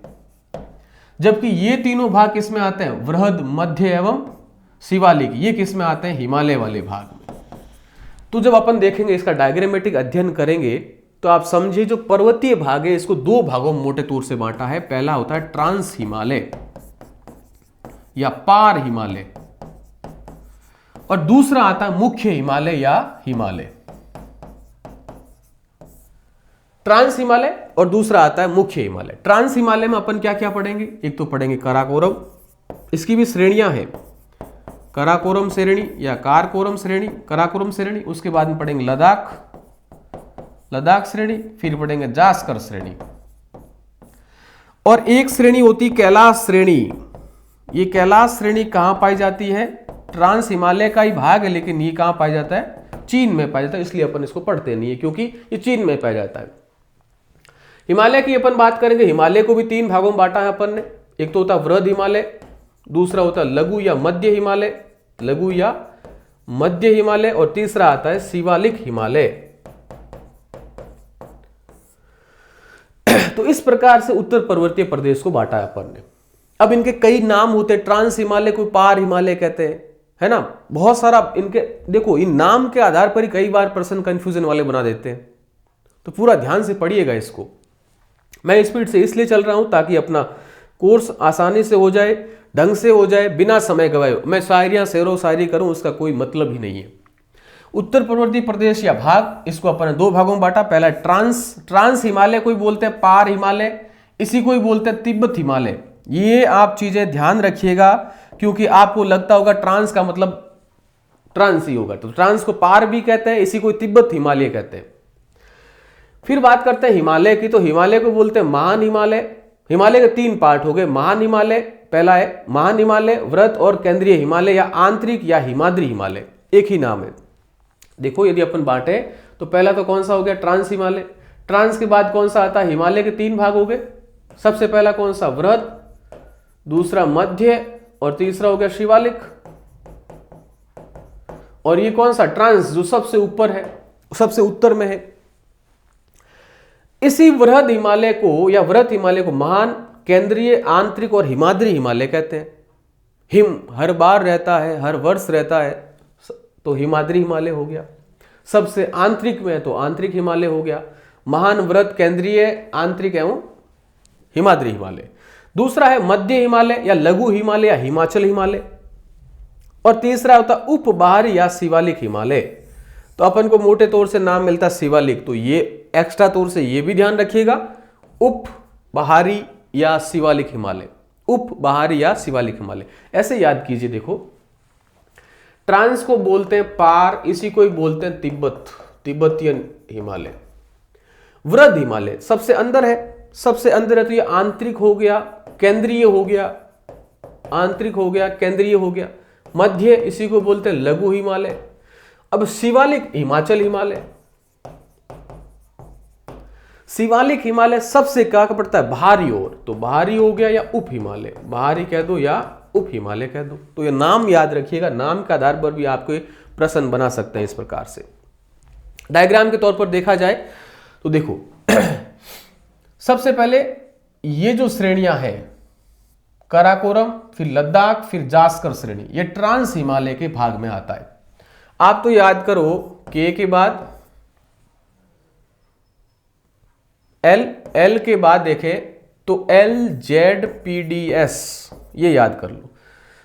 जबकि ये तीनों भाग किस में आते हैं? वृहद, मध्य एवं शिवालिक। ये किस में आते हैं? हिमालय वाले भाग में। तो जब अपन देखेंगे, इसका डायग्रामेटिक अध्ययन करेंगे, तो आप समझिए जो पर्वतीय भाग है इसको 2 भागों में मोटे तौर से बांटा है। पहला होता है ट्रांस हिमालय या पार हिमालय, और दूसरा आता है मुख्य हिमालय या हिमालय। ट्रांस हिमालय और दूसरा आता है मुख्य हिमालय। ट्रांस हिमालय में अपन क्या क्या पढ़ेंगे? एक तो पढ़ेंगे काराकोरम, इसकी भी श्रेणियां हैं, काराकोरम श्रेणी या कारकोरम श्रेणी, काराकोरम श्रेणी। उसके बाद में पढ़ेंगे लद्दाख श्रेणी, फिर पढ़ेंगे जास्कर श्रेणी, और एक श्रेणी होती कैलाश श्रेणी। ये कैलाश श्रेणी कहां पाई जाती है? ट्रांस हिमालय का ही भाग है, लेकिन ये कहां पाया जाता है? चीन में पाया जाता है, इसलिए अपन इसको पढ़ते नहीं है क्योंकि ये चीन में पाया जाता है। हिमालय की अपन बात करेंगे, हिमालय को भी 3 भागों में बांटा है अपन ने। एक तो होता है वृहद हिमालय, दूसरा होता है लघु या मध्य हिमालय, और तीसरा आता है शिवालिक हिमालय। तो इस प्रकार से उत्तर पर्वतीय प्रदेश को बांटा है अपन ने। अब इनके कई नाम होते हैं, ट्रांस हिमालय को पार हिमालय कहते हैं, है ना। बहुत सारा इनके, देखो इन नाम के आधार पर ही कई बार प्रश्न कंफ्यूजन वाले बना देते हैं। तो पूरा ध्यान से पढ़िएगा इसको। मैं स्पीड से इसलिए चल रहा हूं ताकि अपना कोर्स आसानी से हो जाए, ढंग से हो जाए, बिना समय गवाए। मैं शायरियां शेरो शायरी करूं उसका कोई मतलब ही नहीं है। उत्तर पर्वतीय प्रदेश या भाग, इसको अपन ने 2 भागों में बांटा। पहला ट्रांस हिमालय कोई बोलते हैं पार हिमालय, इसी को ही बोलते हैं तिब्बत हिमालय। ये आप चीजें ध्यान रखिएगा क्योंकि आपको लगता होगा ट्रांस का मतलब ट्रांस ही होगा, तो ट्रांस को पार भी कहते हैं, इसी को तिब्बत हिमालय कहते हैं। फिर बात करते हैं हिमालय की, तो हिमालय को बोलते हैं महान हिमालय। हिमालय के 3 पार्ट हो गए। महान हिमालय पहला है, महान हिमालय, वृहद और केंद्रीय हिमालय या आंतरिक या हिमाद्री हिमालय, एक ही नाम है। देखो यदि अपन बांटे तो पहला तो कौन सा हो गया? ट्रांस हिमालय। ट्रांस के बाद कौन सा आता है? हिमालय के 3 भाग हो गए। सबसे पहला कौन सा? वृहद, दूसरा मध्य और तीसरा हो गया शिवालिक। और ये कौन सा? ट्रांस, जो सबसे ऊपर है, सबसे उत्तर में है। इसी वृहद हिमालय को या वृहद हिमालय को महान, केंद्रीय, आंतरिक और हिमाद्री हिमालय कहते हैं। हिम हर बार रहता है, हर वर्ष रहता है, तो हिमाद्री हिमालय हो गया। सबसे आंतरिक में है तो आंतरिक हिमालय हो गया। महान, वृहद, केंद्रीय, आंतरिक एवं हिमाद्री हिमालय। दूसरा है मध्य हिमालय या लघु हिमालय या हिमाचल हिमालय। और तीसरा होता उपबाहरी या शिवालिक हिमालय। तो अपन को मोटे तौर से नाम मिलता है शिवालिक, तो ये एक्स्ट्रा तौर से ये भी ध्यान रखिएगा, उपबाहरी या शिवालिक हिमालय, उपबाहरी या शिवालिक हिमालय, ऐसे याद कीजिए। देखो ट्रांस को बोलते हैं पार, इसी को ही बोलते हैं तिब्बतियन हिमालय। वृहद हिमालय सबसे अंदर है, सबसे अंदर है, तो ये आंतरिक हो गया, केंद्रीय हो गया, आंतरिक हो गया, केंद्रीय हो गया। मध्य, इसी को बोलते हैं लघु हिमालय। अब शिवालिक हिमाचल हिमालय, शिवालिक हिमालय सबसे कहां का पड़ता है, बाहरी ओर, तो बाहरी हो गया या उप हिमालय, बाहरी कह दो या उप हिमालय कह दो। तो ये नाम याद रखिएगा, नाम के आधार पर भी आपको प्रश्न बना सकते हैं इस प्रकार से। डायग्राम के तौर पर देखा जाए तो देखो सबसे पहले ये जो श्रेणियां हैं, काराकोरम, फिर लद्दाख, फिर जास्कर श्रेणी, ये ट्रांस हिमालय के भाग में आता है। आप तो याद करो के के बाद एल, एल के बाद देखें तो LZPDS, ये याद कर लो।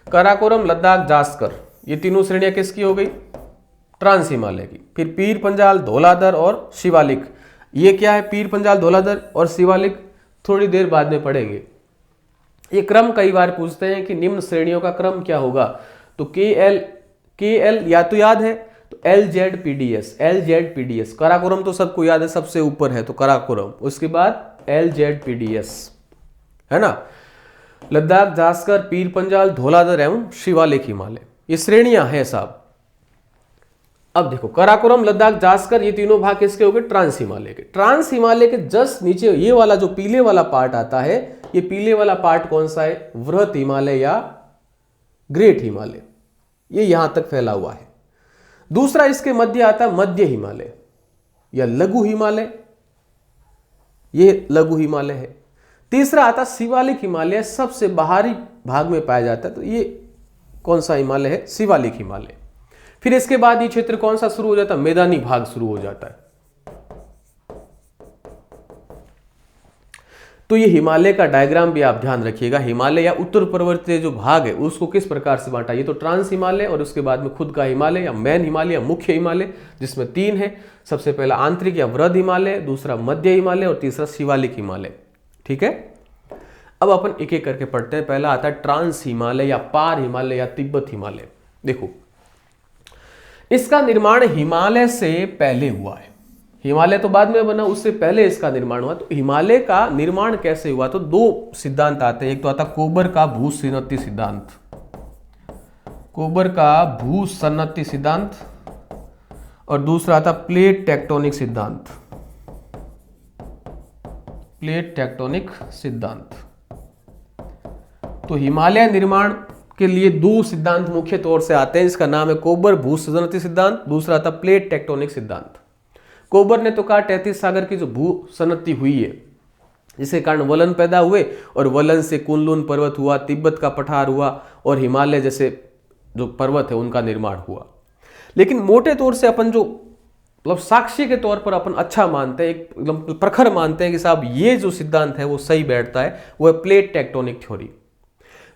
काराकोरम, लद्दाख, जास्कर, ये तीनों श्रेणियां किसकी हो गई, ट्रांस हिमालय की। फिर पीर पंजाल, धौलाधर और शिवालिक, ये क्या है, पीर पंजाल, धौलाधर और शिवालिक थोड़ी देर बाद में पढ़ेंगे। ये क्रम कई बार पूछते हैं कि निम्न श्रेणियों का क्रम क्या होगा, तो KL या तो याद है तो LZPDS, काराकोरम तो सबको याद है, सबसे ऊपर है तो काराकोरम, उसके बाद LZPDS है ना, लद्दाख, जास्कर, पीर पंजाल, धौलाधर एवं शिवालिक हिमालय, ये श्रेणियां हैं साहब। अब देखो काराकोरम, लद्दाख, जास्कर, ये तीनों भाग किसके हो गए, ट्रांस हिमालय के। ट्रांस हिमालय के जस्ट नीचे ये वाला जो पीले वाला पार्ट आता है, ये पीले वाला पार्ट कौन सा है, वृहत हिमालय या ग्रेट हिमालय, ये यहां तक फैला हुआ है। दूसरा इसके मध्य आता है मध्य हिमालय या लघु हिमालय, ये लघु हिमालय है। तीसरा आता शिवालिक हिमालय, सबसे बाहरी भाग में पाया जाता है, तो ये कौन सा हिमालय है, शिवालिक हिमालय। फिर इसके बाद ये क्षेत्र कौन सा शुरू हो जाता है, मैदानी भाग शुरू हो जाता है। तो ये हिमालय का डायग्राम भी आप ध्यान रखिएगा, हिमालय या उत्तर पर्वतीय जो भाग है उसको किस प्रकार से बांटा, ये तो ट्रांस हिमालय और उसके बाद में खुद का हिमालय या मेन हिमालय या मुख्य हिमालय, जिसमें तीन है। सबसे पहला आंतरिक या वृहद हिमालय, दूसरा मध्य हिमालय और तीसरा शिवालिक हिमालय। ठीक है, अब अपन एक एक करके पढ़ते हैं। पहला आता है ट्रांस हिमालय या पार हिमालय या तिब्बत हिमालय। देखो इसका निर्माण हिमालय से पहले हुआ है, हिमालय तो बाद में बना, उससे पहले इसका निर्माण हुआ। तो हिमालय का निर्माण कैसे हुआ, तो दो सिद्धांत आते हैं। एक तो आता कोबर का भूसन्नति सिद्धांत, कोबर का भूसन्नति सिद्धांत, और दूसरा आता प्लेट टेक्टोनिक सिद्धांत, प्लेट टेक्टोनिक सिद्धांत। तो हिमालय निर्माण के लिए दो सिद्धांत मुख्य तौर से आते हैं, इसका नाम है कोबर भूसन्नति सिद्धांत, दूसरा था प्लेट टेक्टोनिक सिद्धांत। कोबर ने तो कहा 33 सागर की जो भूसन्नति हुई है, जिसके कारण वलन पैदा हुए और वलन से कुनलुन पर्वत हुआ, तिब्बत का पठार हुआ और हिमालय जैसे जो पर्वत है उनका निर्माण हुआ। लेकिन मोटे तौर से अपन जो मतलब साक्ष्य के तौर पर अपन अच्छा मानते हैं, एकदम प्रखर मानते हैं कि साहब ये जो सिद्धांत है वो सही बैठता है, वो है प्लेट टेक्टोनिक थ्योरी।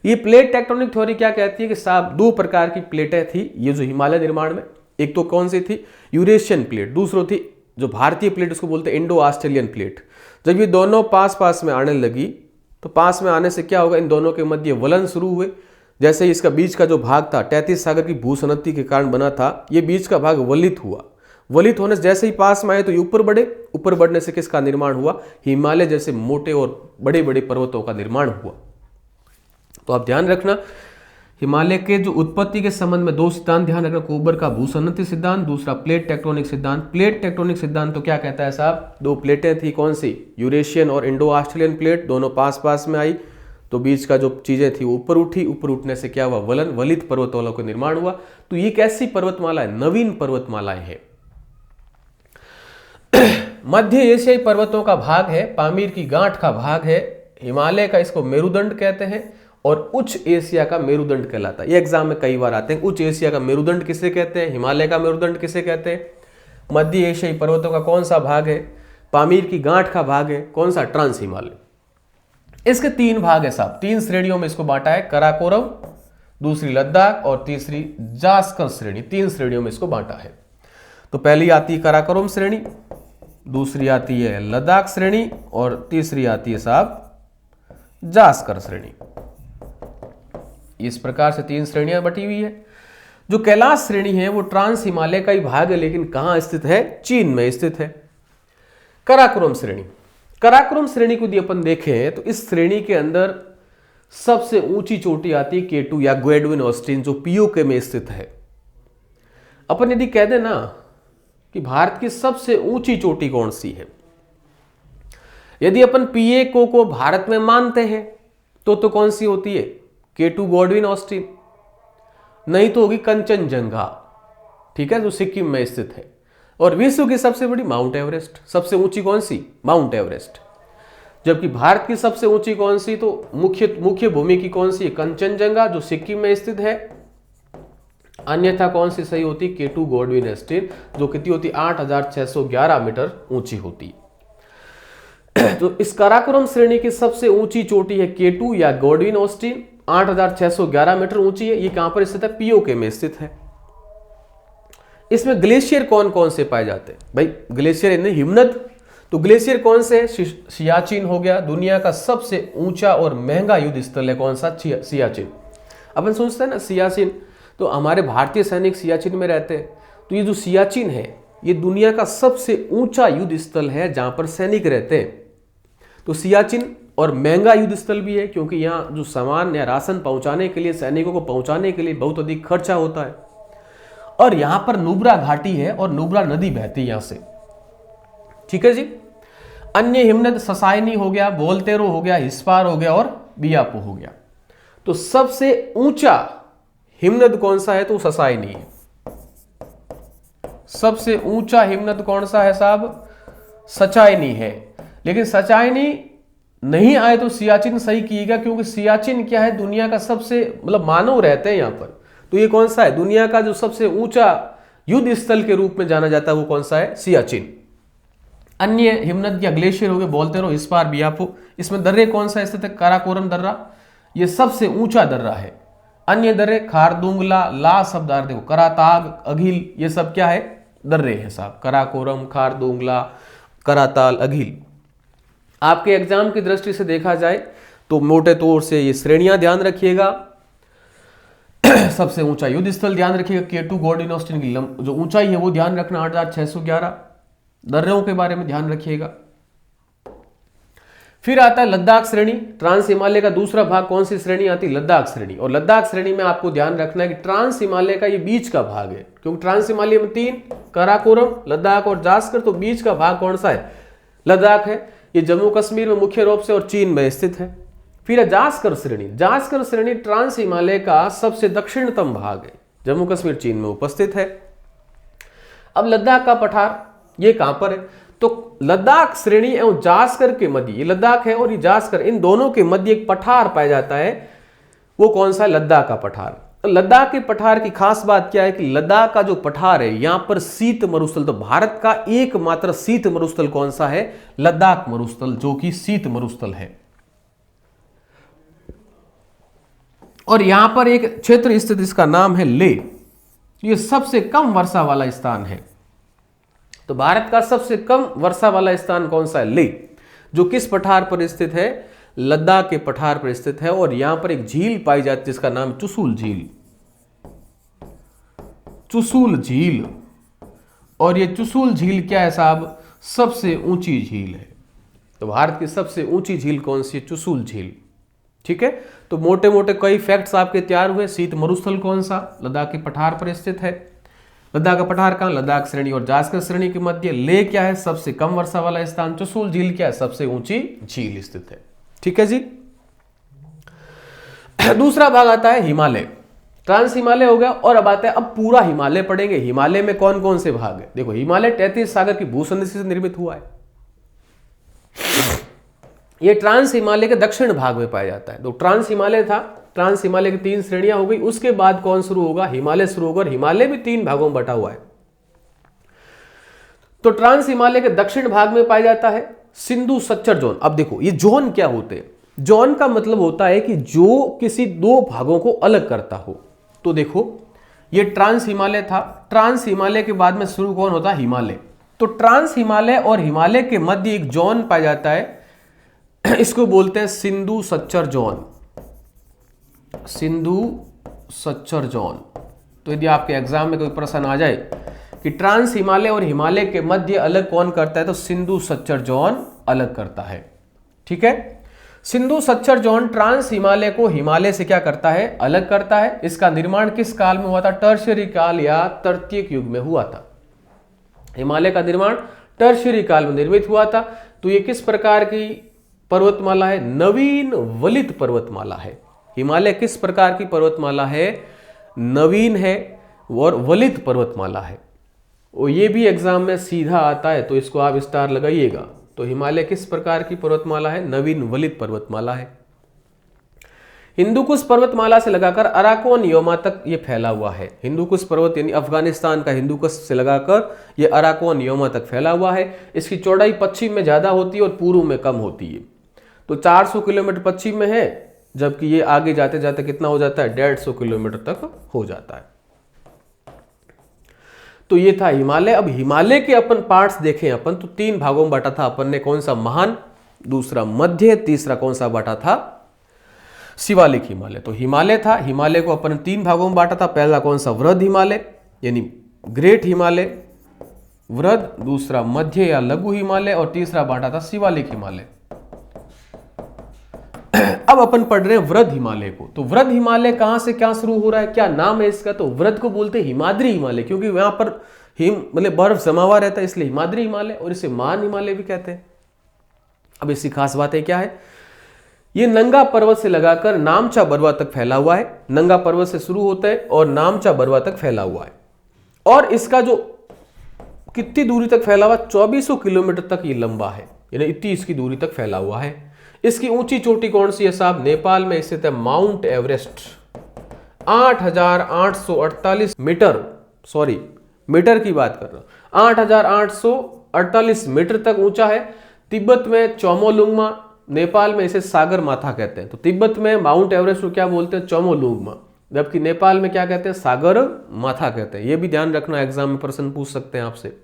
ये प्लेट टेक्टोनिक थ्योरी क्या कहती है कि साहब दो प्रकार की प्लेटें थी ये जो हिमालय निर्माण में, एक तो कौन सी थी, यूरेशियन प्लेट, दूसरी थी जो भारतीय प्लेट, उसको बोलते हैं इंडो ऑस्ट्रेलियन प्लेट। जब ये दोनों पास पास में आने लगी तो पास में आने से क्या होगा, इन दोनों के मध्य वलन शुरू हुए। जैसे इसका बीच का जो भाग था 33 सागर की भूसन्नति के कारण बना था, ये बीच का भाग वलित हुआ। वलित होने से जैसे ही पास में आए तो ये ऊपर बढ़े, ऊपर बढ़ने से किसका निर्माण हुआ, हिमालय जैसे मोटे और बड़े बड़े पर्वतों का निर्माण हुआ। तो आप ध्यान रखना, हिमालय के जो उत्पत्ति के संबंध में दो सिद्धांत ध्यान रखना, कोबर का भूसन्नति सिद्धांत, दूसरा प्लेट टेक्टोनिक सिद्धांत। प्लेट टेक्टोनिक सिद्धांत तो क्या कहता है साहब, दो प्लेटें थी, कौन सी, यूरेशियन और इंडो ऑस्ट्रेलियन प्लेट, दोनों पास पास में आई तो बीच का जो चीजें थी वो ऊपर उठी, ऊपर उठने से क्या हुआ, वलन वलित पर्वतमाला का निर्माण हुआ। तो ये कैसी पर्वतमाला है, नवीन पर्वतमालाएं हैं। मध्य एशियाई पर्वतों का भाग है, पामीर की गांठ का भाग है, हिमालय का इसको मेरुदंड कहते हैं और उच्च एशिया का मेरुदंड कहलाता है। ये एग्जाम में कई बार आते हैं, उच्च एशिया का मेरुदंड किसे कहते हैं, हिमालय का मेरुदंड किसे कहते हैं, मध्य एशियाई पर्वतों का कौन सा भाग है, पामीर की गांठ का भाग है, कौन सा, ट्रांस हिमालय। इसके तीन भाग है साहब, तीन श्रेणियों में इसको बांटा है, कराकोरम, दूसरी लद्दाख और तीसरी जास्कर श्रेणी, तीन श्रेणियों में इसको बांटा है। तो पहली आती है कराकोरम श्रेणी, दूसरी आती है लद्दाख श्रेणी और तीसरी आती है साहब जास्कर श्रेणी। इस प्रकार से तीन श्रेणियां बटी हुई है। जो कैलाश श्रेणी है वो ट्रांस हिमालय का ही भाग है, लेकिन कहां स्थित है, चीन में स्थित है। कराकोरम श्रेणी, कराकोरम श्रेणी को यदि अपन देखें तो इस श्रेणी के अंदर सबसे ऊंची चोटी आती है K2 या ग्वेडविन ऑस्टिन, जो पीओके में स्थित है। अपन यदि कह दें ना कि भारत की सबसे ऊंची चोटी कौन सी है, यदि अपन पीएको को भारत में मानते हैं तो कौन सी होती है? K2 गॉडविन ऑस्टिन, नहीं तो होगी कंचनजंगा, ठीक है, जो सिक्किम में स्थित है। और विश्व की सबसे बड़ी माउंट एवरेस्ट, सबसे ऊंची कौन सी? Mount Everest. जबकि भारत की सबसे ऊंची कौन सी? तो मुख्य भूमि की कौन सी? कंचनजंगा, जो सिक्किम में स्थित है। अन्यथा कौन सी सही होती? K2 गॉडविन ऑस्टिन, जो कितनी होती? 8611 मीटर ऊंची होती। तो इस काराकोरम श्रेणी की सबसे ऊंची चोटी है K2 या गॉडविन ऑस्टिन, 8611 मीटर ऊंची है। ये कहां पर स्थित है? पीओके में स्थित है। इसमें ग्लेशियर कौन कौन से पाए जाते हैं? भाई ग्लेशियर यानी हिमनद, तो ग्लेशियर कौन से है? सियाचिन हो गया, दुनिया का सबसे ऊंचा और महंगा युद्ध स्थल है। कौन सा? सियाचिन। अपन सोचते हैं ना सियाचिन, तो हमारे भारतीय सैनिक सियाचिन में रहते हैं। तो ये जो सियाचिन है ये दुनिया का सबसे ऊंचा युद्ध स्थल है जहां पर सैनिक रहते हैं। तो सियाचिन और महंगा युद्ध स्थल भी है, क्योंकि यहाँ जो सामान या राशन पहुंचाने के लिए, सैनिकों को पहुंचाने के लिए बहुत अधिक खर्चा होता है। और यहां पर नुब्रा घाटी है और नुब्रा नदी बहती है यहां से, ठीक है जी। अन्य हिमनद ससाइनी हो गया, वोल्तेरो हो गया, हिस्पार हो गया और बियापो हो गया। तो सबसे ऊंचा हिमनद कौन सा है? तो ससाइनी है। सबसे ऊंचा हिमनद कौन सा है साहब? सचाइनी है। लेकिन सचाइनी नहीं आए तो सियाचिन सही कीजिएगा, क्योंकि सियाचिन क्या है? दुनिया का सबसे, मतलब मानव रहते हैं यहां पर। तो ये कौन सा है? दुनिया का जो सबसे ऊंचा युद्ध स्थल के रूप में जाना जाता है वो कौन सा है? सियाचिन। अन्य हिमनद या ग्लेशियर हो गए वोल्तेरो, हिस्पार, बियापो। इसमें दर्रे कौन सा स्थित है? काराकोरम दर्रा, ये सबसे ऊंचा दर्रा है। अन्य दर्रे खारदुंगला, ला शब्द देखो, कराताग, अघिल, ये सब क्या है? दर्रे हैं साहब। कराकोरम, खारदुंगला, कराताल, अघिल। आपके एग्जाम की दृष्टि से देखा जाए तो मोटे तौर से ये श्रेणियां ध्यान रखिएगा। सबसे ऊंचा युद्ध स्थल ध्यान रखिएगा, K2 गॉडविन ऑस्टिन की जो ऊंचाई है वो ध्यान रखना 8611। दर्रों के बारे में ध्यान रखिएगा। फिर आता है लद्दाख श्रेणी। ट्रांस हिमालय का दूसरा भाग कौन सी श्रेणी आती? लद्दाख श्रेणी। और लद्दाख श्रेणी में आपको ध्यान रखना है कि ट्रांस हिमालय का ये बीच का भाग है, क्योंकि ट्रांस हिमालय में 3, काराकोरम, लद्दाख और जास्कर। तो बीच का भाग कौन सा है? लद्दाख है। ये जम्मू कश्मीर में मुख्य रूप से और चीन में स्थित है। फिर है जास्कर श्रेणी। जास्कर श्रेणी ट्रांस हिमालय का सबसे दक्षिणतम भाग है, जम्मू कश्मीर चीन में उपस्थित है। अब लद्दाख का पठार ये कहां पर है? तो लद्दाख श्रेणी एवं जास्कर के मध्य, ये लद्दाख है और ये जास्कर, इन दोनों के मध्य एक पठार पाया जाता है। वो कौन सा? लद्दाख का पठार। लद्दाख के पठार की खास बात क्या है कि लद्दाख का जो पठार है यहां पर शीत मरुस्थल, तो भारत का एकमात्र शीत मरुस्थल कौन सा है? लद्दाख मरुस्थल, जो कि शीत मरुस्थल है। और यहां पर एक क्षेत्र स्थित, इसका नाम है लेह। ये सबसे कम वर्षा वाला स्थान है। तो भारत का सबसे कम वर्षा वाला स्थान कौन सा है? लेह, जो किस पठार पर स्थित है? लद्दाख के पठार पर स्थित है। और यहां पर एक झील पाई जाती है जिसका नाम चुशुल झील। चुशुल झील। और ये चुशुल झील क्या है साहब? सबसे ऊंची झील है। तो भारत की सबसे ऊंची झील कौन सी है? चुशुल झील, ठीक है। तो मोटे मोटे कई फैक्ट्स आपके तैयार हुए। शीत मरुस्थल कौन सा? लद्दाख के पठार पर स्थित है। लद्दाख का पठार कहां? लद्दाख श्रेणी और जास्कर श्रेणी के मध्य। लेह क्या है? सबसे कम वर्षा वाला स्थान। चुशुल झील क्या है? सबसे ऊंची झील स्थित है, ठीक है जी। दूसरा भाग आता है हिमालय। ट्रांस हिमालय हो गया। और अब आता है, अब पूरा हिमालय पढ़ेंगे। हिमालय में कौन कौन से भाग है? देखो, हिमालय 33 सागर की भूसंधि से निर्मित हुआ है। यह ट्रांस हिमालय के दक्षिण भाग में पाया जाता है। तो ट्रांस हिमालय था, ट्रांस हिमालय की 3 श्रेणियां हो गई। उसके बाद कौन शुरू होगा? हिमालय शुरू होगा। हिमालय भी 3 भागों में बटा हुआ है। तो ट्रांस हिमालय के दक्षिण भाग में पाया जाता है सिंधु सच्चर जोन। अब देखो, ये जोन क्या होते हैं? जोन का मतलब होता है कि जो किसी 2 भागों को अलग करता हो। तो देखो, ये ट्रांस हिमालय था। ट्रांस हिमालय के बाद में शुरू कौन होता है? हिमालय। तो ट्रांस हिमालय और हिमालय के मध्य एक जोन पाया जाता है, इसको बोलते हैं सिंधु सच्चर जोन। सिंधु सच्चर जोन। तो यदि आपके एग्जाम में कोई प्रश्न आ जाए कि ट्रांस हिमालय और हिमालय के मध्य अलग कौन करता है, तो सिंधु सच्चर जोन अलग करता है, ठीक है। सिंधु सच्चर जोन ट्रांस हिमालय को हिमालय से क्या करता है, अलग करता है। इसका निर्माण किस काल में हुआ था, टर्शियरी काल या तृतीयक युग में हुआ था। हिमालय का निर्माण टर्शियरी काल में निर्मित हुआ था। तो ये किस प्रकार की पर्वतमाला है, नवीन वलित पर्वतमाला है। हिमालय किस प्रकार की पर्वतमाला है, नवीन है और वलित पर्वतमाला है। और ये भी एग्जाम में सीधा आता है, तो इसको आप स्टार लगाइएगा। तो हिमालय किस प्रकार की पर्वतमाला है, नवीन वलित पर्वतमाला है। हिंदुकुश पर्वतमाला से लगाकर अराकोन योमा तक ये फैला हुआ है। हिंदुकुश पर्वत यानी अफगानिस्तान का हिंदुकुश से लगाकर ये अराकोन योमा तक फैला हुआ है। इसकी चौड़ाई पश्चिम में ज्यादा होती है और पूर्व में कम होती है। तो 400 किलोमीटर पश्चिम में है, जबकि ये आगे जाते जाते कितना हो जाता है, 150 किलोमीटर तक हो जाता है। तो ये था हिमालय। अब हिमालय के अपन पार्ट्स देखें अपन, तो 3 भागों में बांटा था अपन ने। कौन सा, महान, दूसरा मध्य, तीसरा कौन सा बांटा था, शिवालिक हिमालय। तो हिमालय था, हिमालय को अपन ने 3 भागों में बांटा था। पहला कौन सा, वृहद हिमालय यानी ग्रेट हिमालय, वृहद, दूसरा मध्य या लघु हिमालय और तीसरा बांटा था शिवालिक हिमालय। अब अपन पढ़ रहे हैं वृहद हिमालय को। तो वृहद हिमालय कहां से क्या शुरू हो रहा है, क्या नाम है इसका, तो वृहद को बोलते हैं हिमाद्री हिमालय, क्योंकि वहां पर हिम मतलब बर्फ जमा हुआ रहता है, इसलिए हिमाद्री हिमालय, और इसे महान हिमालय भी कहते हैं। अब इसकी खास बातें क्या है, ये नंगा पर्वत से लगाकर नामचा बरवा तक फैला हुआ है। नंगा पर्वत से शुरू होता है और नामचा बरवा तक फैला हुआ है। और इसका जो कितनी दूरी तक फैला हुआ, 2400 किलोमीटर तक ये लंबा है, यानी इतनी इसकी दूरी तक फैला हुआ है। इसकी ऊंची चोटी कौन सी है साहब, नेपाल में स्थित है Mount Everest, 8,848 metre, sorry metre की बात कर रहा हूं, 8,848 मीटर तक ऊंचा है। तिब्बत में चोमोलुंगमा, नेपाल में इसे सागर माथा कहते हैं। तो तिब्बत में माउंट एवरेस्ट को क्या बोलते हैं, चोमोलुंगमा, जबकि नेपाल में क्या कहते हैं, सागर माथा कहते हैं। यह भी ध्यान रखना, एग्जाम में प्रश्न पूछ सकते हैं आपसे।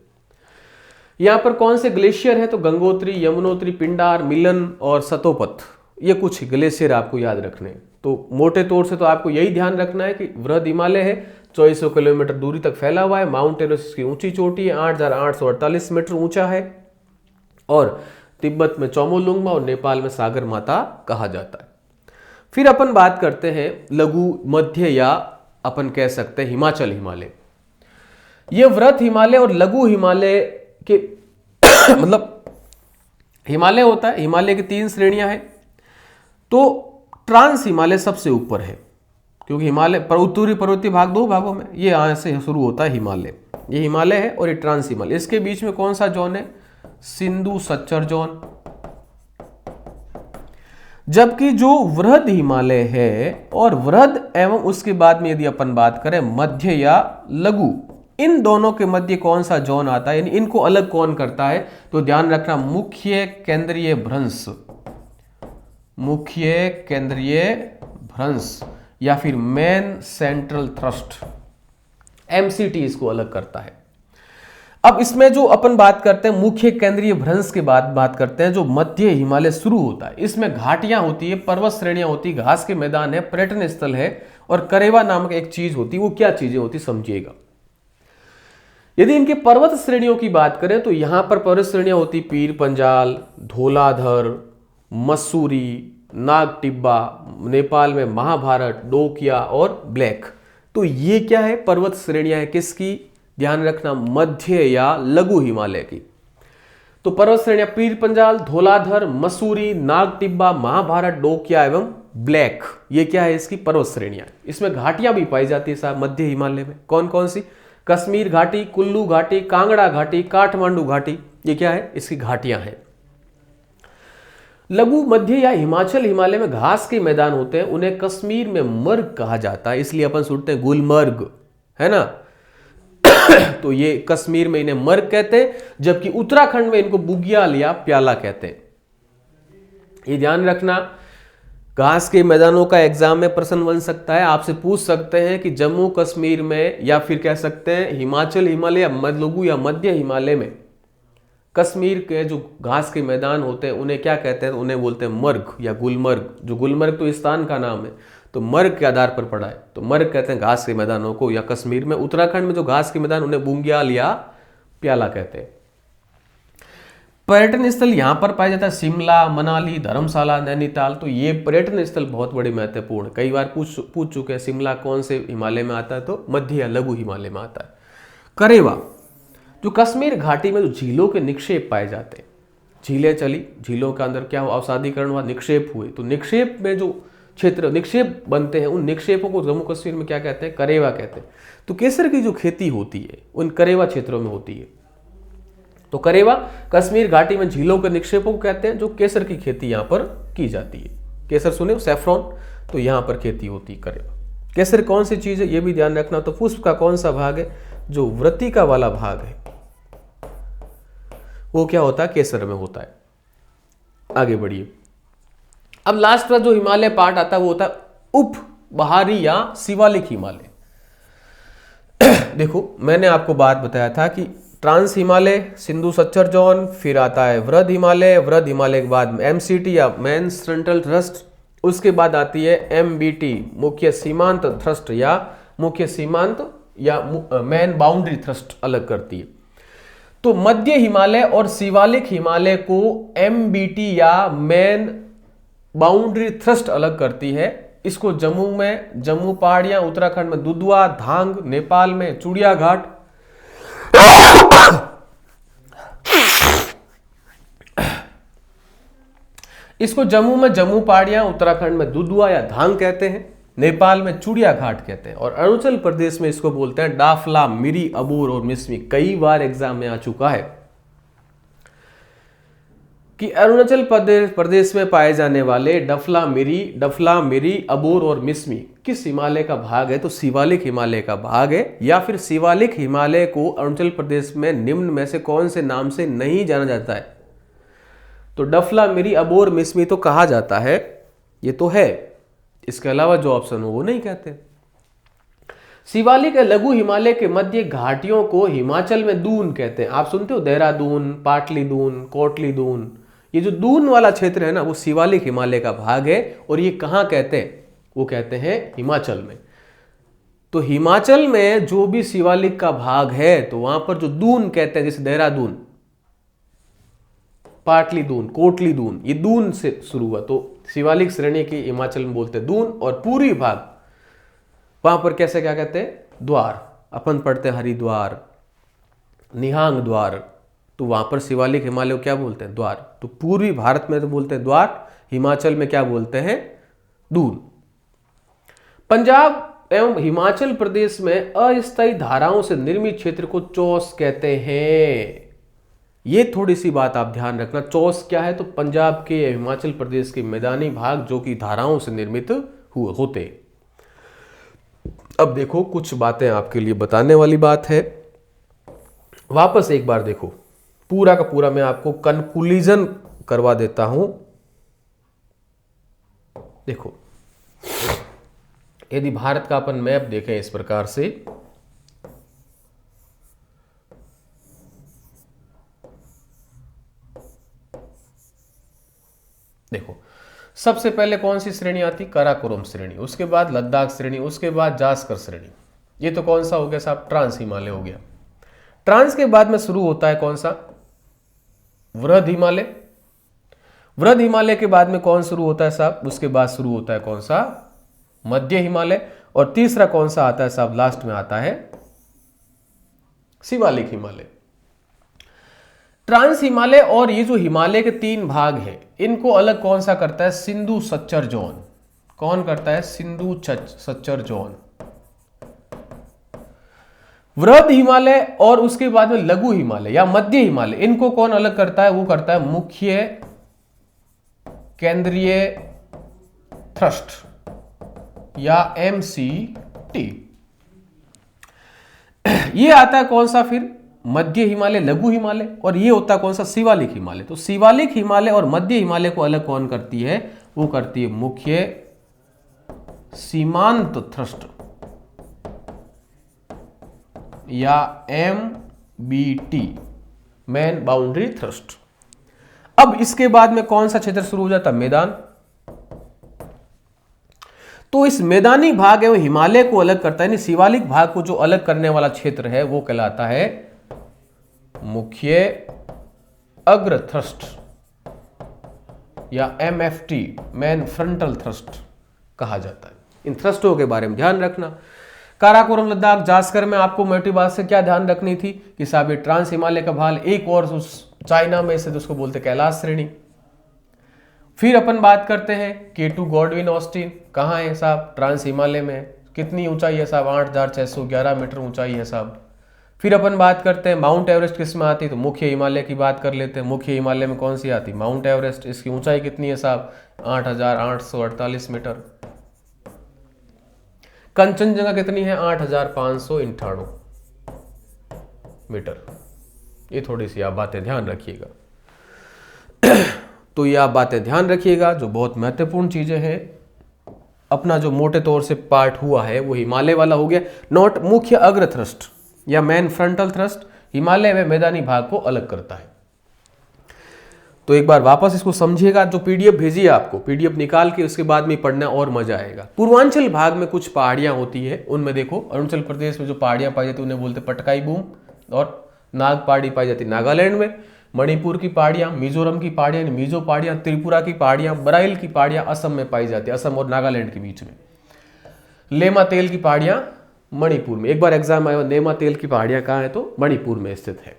यहां पर कौन से ग्लेशियर है, तो गंगोत्री, यमुनोत्री, पिंडार, मिलन और सतोपथ, ये कुछ ग्लेशियर आपको याद रखने। तो मोटे तौर से तो आपको यही ध्यान रखना है कि वृहद हिमालय है, 2400 किलोमीटर दूरी तक फैला हुआ है। माउंट एवरेस्ट की ऊंची चोटी है, 8,848 मीटर ऊंचा है। और तिब्बत में चोमोलुंगमा और नेपाल में सागर माता कहा जाता है। फिर अपन बात करते हैं लघु, मध्य या अपन कह सकते हैं हिमाचल हिमालय। ये वृहद हिमालय और लघु हिमालय के मतलब हिमालय होता है, हिमालय की 3 श्रेणियां हैं। तो ट्रांस हिमालय सबसे ऊपर है, क्योंकि हिमालय उत्तरी पर्वतीय भाग 2 भागों में, ये यहां से शुरू होता है हिमालय, ये हिमालय है और ये ट्रांस हिमालय। इसके बीच में कौन सा जोन है, सिंधु सच्चर जोन। जबकि जो वृहद हिमालय है और वृहद एवं उसके बाद में यदि अपन बात करें मध्य या लघु, इन दोनों के मध्य कौन सा जोन आता है, यानी इनको अलग कौन करता है, तो ध्यान रखना, मुख्य केंद्रीय भ्रंश, मुख्य केंद्रीय भ्रंश या फिर मेन सेंट्रल थ्रस्ट, एमसीटी इसको अलग करता है। अब इसमें जो अपन बात करते हैं मुख्य केंद्रीय भ्रंश के बाद बात करते हैं, जो मध्य हिमालय शुरू होता है, इसमें घाटियां होती है, पर्वत श्रेणियां होती है, घास के मैदान है, पर्यटन स्थल है और करेवा नामक एक चीज होती है। वो क्या चीजें होती समझिएगा। यदि इनके पर्वत श्रेणियों की बात करें तो यहां पर पर्वत श्रेणियां होती पीर पंजाल, धौलाधर, मसूरी, नाग टिब्बा, नेपाल में महाभारत, डोकिया और ब्लैक। तो ये क्या है, पर्वत श्रेणियां है किसकी, ध्यान रखना, मध्य या लघु हिमालय की। तो पर्वत श्रेणियां पीर पंजाल, धौलाधर, मसूरी, नाग टिब्बा, महाभारत, डोकिया एवं ब्लैक, ये क्या है इसकी पर्वत श्रेणियां। इसमें घाटियां भी पाई जाती है साहब मध्य हिमालय में। कौन कौन सी, कश्मीर घाटी, कुल्लू घाटी, कांगड़ा घाटी, काठमांडू घाटी, ये क्या है इसकी घाटियां हैं। लघु, मध्य या हिमाचल हिमालय में घास के मैदान होते हैं, उन्हें कश्मीर में मर्ग कहा जाता है, इसलिए अपन सुनते हैं गुलमर्ग, है ना। तो ये कश्मीर में इन्हें मर्ग कहते हैं, जबकि उत्तराखंड में इनको बुग्याल या प्याला कहते हैं। ये ध्यान रखना, घास के मैदानों का एग्जाम में प्रश्न बन सकता है, आपसे पूछ सकते हैं कि जम्मू कश्मीर में या फिर कह सकते हैं हिमाचल हिमालय या लघु या मध्य हिमालय में कश्मीर के जो घास के मैदान होते हैं उन्हें क्या कहते हैं, उन्हें बोलते हैं मर्ग या गुलमर्ग। जो गुलमर्ग तो स्थान का नाम है, तो मर्ग के आधार पर पढ़ा है, तो मर्ग कहते हैं घास के मैदानों को। या कश्मीर में, उत्तराखंड में जो घास के मैदान उन्हें बुंग्याल या प्याला कहते हैं। पर्यटन स्थल यहाँ पर पाया जाता है शिमला, मनाली, धर्मशाला, नैनीताल। तो ये पर्यटन स्थल बहुत बड़े महत्वपूर्ण, कई बार पूछ चुके हैं शिमला कौन से हिमालय में आता है, तो मध्य या लघु हिमालय में आता है। करेवा, जो कश्मीर घाटी में जो झीलों के निक्षेप पाए जाते हैं, झीलें चली, झीलों के अंदर क्या हुआ, अवसादीकरण हुआ, निक्षेप हुए, तो निक्षेप में जो क्षेत्र निक्षेप बनते हैं, उन निक्षेपों को जम्मू कश्मीर में क्या कहते हैं, करेवा कहते हैं। तो केसर की जो खेती होती है उन करेवा क्षेत्रों में होती है। तो करेवा कश्मीर घाटी में झीलों के निक्षेपों को कहते हैं, जो केसर की खेती यहाँ पर की जाती है। केसर सुने, सैफ्रॉन, तो यहाँ पर खेती होती है करेवा। केसर कौन सी चीज है ये भी ध्यान रखना। तो पुष्प का कौन सा भाग है, जो वृत्तिका वाला भाग है वो क्या होता है, केसर में होता है। आगे बढ़िए। अब लास्ट में जो हिमालय पार्ट आता है वो होता है उप बहारी या शिवालिक हिमालय। देखो मैंने आपको बात बताया था कि ट्रांस हिमालय, सिंधु सच्चर जोन, फिर आता है वृद्ध हिमालय, वृद्ध हिमालय के बाद एमसीटी या मेन सेंट्रल थ्रस्ट, उसके बाद आती है एमबीटी मुख्य सीमांत थ्रस्ट या मुख्य सीमांत या मेन बाउंड्री थ्रस्ट अलग करती है। तो मध्य हिमालय और शिवालिक हिमालय को एमबीटी या मेन बाउंड्री थ्रस्ट अलग करती है। इसको जम्मू में जम्मू पहाड़ियां, उत्तराखंड में दुधवा, धांग, नेपाल में चूड़िया घाट, इसको जम्मू में जम्मू पहाड़ियां, उत्तराखंड में दुधवा या धांग कहते हैं, नेपाल में चूड़िया घाट कहते हैं, और अरुणाचल प्रदेश में इसको बोलते हैं डाफला, मिरी, अबोर और मिसमी। कई बार एग्जाम में आ चुका है कि अरुणाचल प्रदेश में पाए जाने वाले डफला, मिरी, अबोर और मिसमी किस हिमालय का भाग है, तो शिवालिक हिमालय का भाग है। या फिर शिवालिक हिमालय को अरुणाचल प्रदेश में निम्न में से कौन से नाम से नहीं जाना जाता है, तो डफला, मिरी, अबोर, मिसमी तो कहा जाता है, ये तो है, इसके अलावा जो ऑप्शन हो वो नहीं कहते। शिवालिक लघु हिमालय के मध्य घाटियों को हिमाचल में दून कहते हैं। आप सुनते हो देहरादून, पाटली दून, कोटली दून, ये जो दून वाला क्षेत्र है ना वो शिवालिक हिमालय का भाग है। और ये कहाँ कहते हैं, वो कहते हैं हिमाचल में। तो हिमाचल में जो भी शिवालिक का भाग है तो वहां पर जो दून कहते हैं, जैसे देहरादून, पाटली दून, कोटली दून, ये दून से शुरू हुआ, तो शिवालिक श्रेणी की हिमाचल में बोलते हैं दून। और पूरी भाग वहां पर कैसे क्या कहते हैं, द्वार, अपन पढ़ते हैं हरिद्वार, निहांग द्वार, तो वहां पर शिवालिक हिमालय को क्या बोलते हैं, द्वार। तो पूर्वी भारत में तो बोलते हैं द्वार, हिमाचल में क्या बोलते हैं, दून। पंजाब एवं हिमाचल प्रदेश में अस्थायी धाराओं से निर्मित क्षेत्र को चौस कहते हैं। ये थोड़ी सी बात आप ध्यान रखना, चौस क्या है, तो पंजाब के हिमाचल प्रदेश के मैदानी भाग जो कि धाराओं से निर्मित होते। अब देखो कुछ बातें आपके लिए बताने वाली बात है, वापस एक बार देखो, पूरा का पूरा मैं आपको कंक्लूजन करवा देता हूं। देखो यदि भारत का अपन मैप देखें इस प्रकार से, देखो सबसे पहले कौन सी श्रेणी आती, काराकोरम श्रेणी, उसके बाद लद्दाख श्रेणी, उसके बाद जास्कर श्रेणी। ये तो कौन सा हो गया साहब, ट्रांस हिमालय हो गया। ट्रांस के बाद में शुरू होता है कौन सा, वृद्ध हिमालय। वृद्ध हिमालय के बाद में कौन शुरू होता है साहब, उसके बाद शुरू होता है कौन सा, मध्य हिमालय। और तीसरा कौन सा आता है साहब, लास्ट में आता है शिवालिक हिमालय। ट्रांस हिमालय और ये जो हिमालय के तीन भाग हैं इनको अलग कौन सा करता है, सिंधु सच्चर जोन। कौन करता है, सिंधु सच्चर जोन। वृद्ध हिमालय और उसके बाद में लघु हिमालय या मध्य हिमालय, इनको कौन अलग करता है, वो करता है मुख्य केंद्रीय थ्रस्ट या एमसीटी। ये आता है कौन सा फिर, मध्य हिमालय, लघु हिमालय, और ये होता है कौन सा, शिवालिक हिमालय। तो शिवालिक हिमालय और मध्य हिमालय को अलग कौन करती है, वो करती है मुख्य सीमांत थ्रस्ट या एमबीटी, मेन बाउंड्री थ्रस्ट। अब इसके बाद में कौन सा क्षेत्र शुरू हो जाता है, मैदान। तो इस मैदानी भाग एवं हिमालय को अलग करता है, यानी शिवालिक भाग को जो अलग करने वाला क्षेत्र है वो कहलाता है मुख्य अग्र थ्रस्ट या MFT, मैन फ्रंटल थ्रस्ट कहा जाता है। इन थ्रस्टों के बारे में ध्यान रखना। काराकोरम, लद्दाख, जास्कर में आपको मोटी बात से क्या ध्यान रखनी थी कि साहब ये ट्रांस हिमालय का भाल एक और उस चाइना में से उसको बोलते कैलाश श्रेणी। फिर अपन बात करते हैं K2 गॉडविन ऑस्टिन, कहाँ है साहब? ट्रांस हिमालय में। कितनी ऊंचाई है साहब? 8611 मीटर ऊंचाई है साहब। फिर अपन बात करते हैं माउंट एवरेस्ट किस में आती है, तो मुख्य हिमालय की बात कर लेते हैं। मुख्य हिमालय में कौन सी आती? Mount Everest. इसकी ऊंचाई कितनी है साहब? 8848 मीटर। कंचनजंगा कितनी है? 8598 मीटर। ये थोड़ी सी आप बातें ध्यान रखिएगा। तो ये आप बातें ध्यान रखिएगा, जो बहुत महत्वपूर्ण चीजें हैं। अपना जो मोटे तौर से पार्ट हुआ है वो हिमालय वाला हो गया। नोट, मुख्य अग्र थ्रस्ट या मैन फ्रंटल थ्रस्ट हिमालय में मैदानी भाग को अलग करता है। तो एक बार वापस इसको समझिएगा। जो PDF भेजी है आपको, PDF निकाल के उसके बाद में पढ़ना और मजा आएगा। पूर्वांचल भाग में कुछ पहाड़ियां होती है, उनमें देखो अरुणाचल प्रदेश में जो पहाड़ियां पाई जाती है उन्हें बोलते पटकाई बूम, और नाग पहाड़ी पाई जाती है नागालैंड में। मणिपुर की पहाड़ियां, मिजोरम की पहाड़ियां, मिजो पहाड़ियां, त्रिपुरा की पहाड़ियां, बराइल की पहाड़ियां असम में पाई जाती है, असम और नागालैंड के बीच में। लेमा तेल की पहाड़ियां मणिपुर में। एक बार एग्जाम आया, नेमा तेल की पहाड़ियां कहाँ है? तो मणिपुर में स्थित है।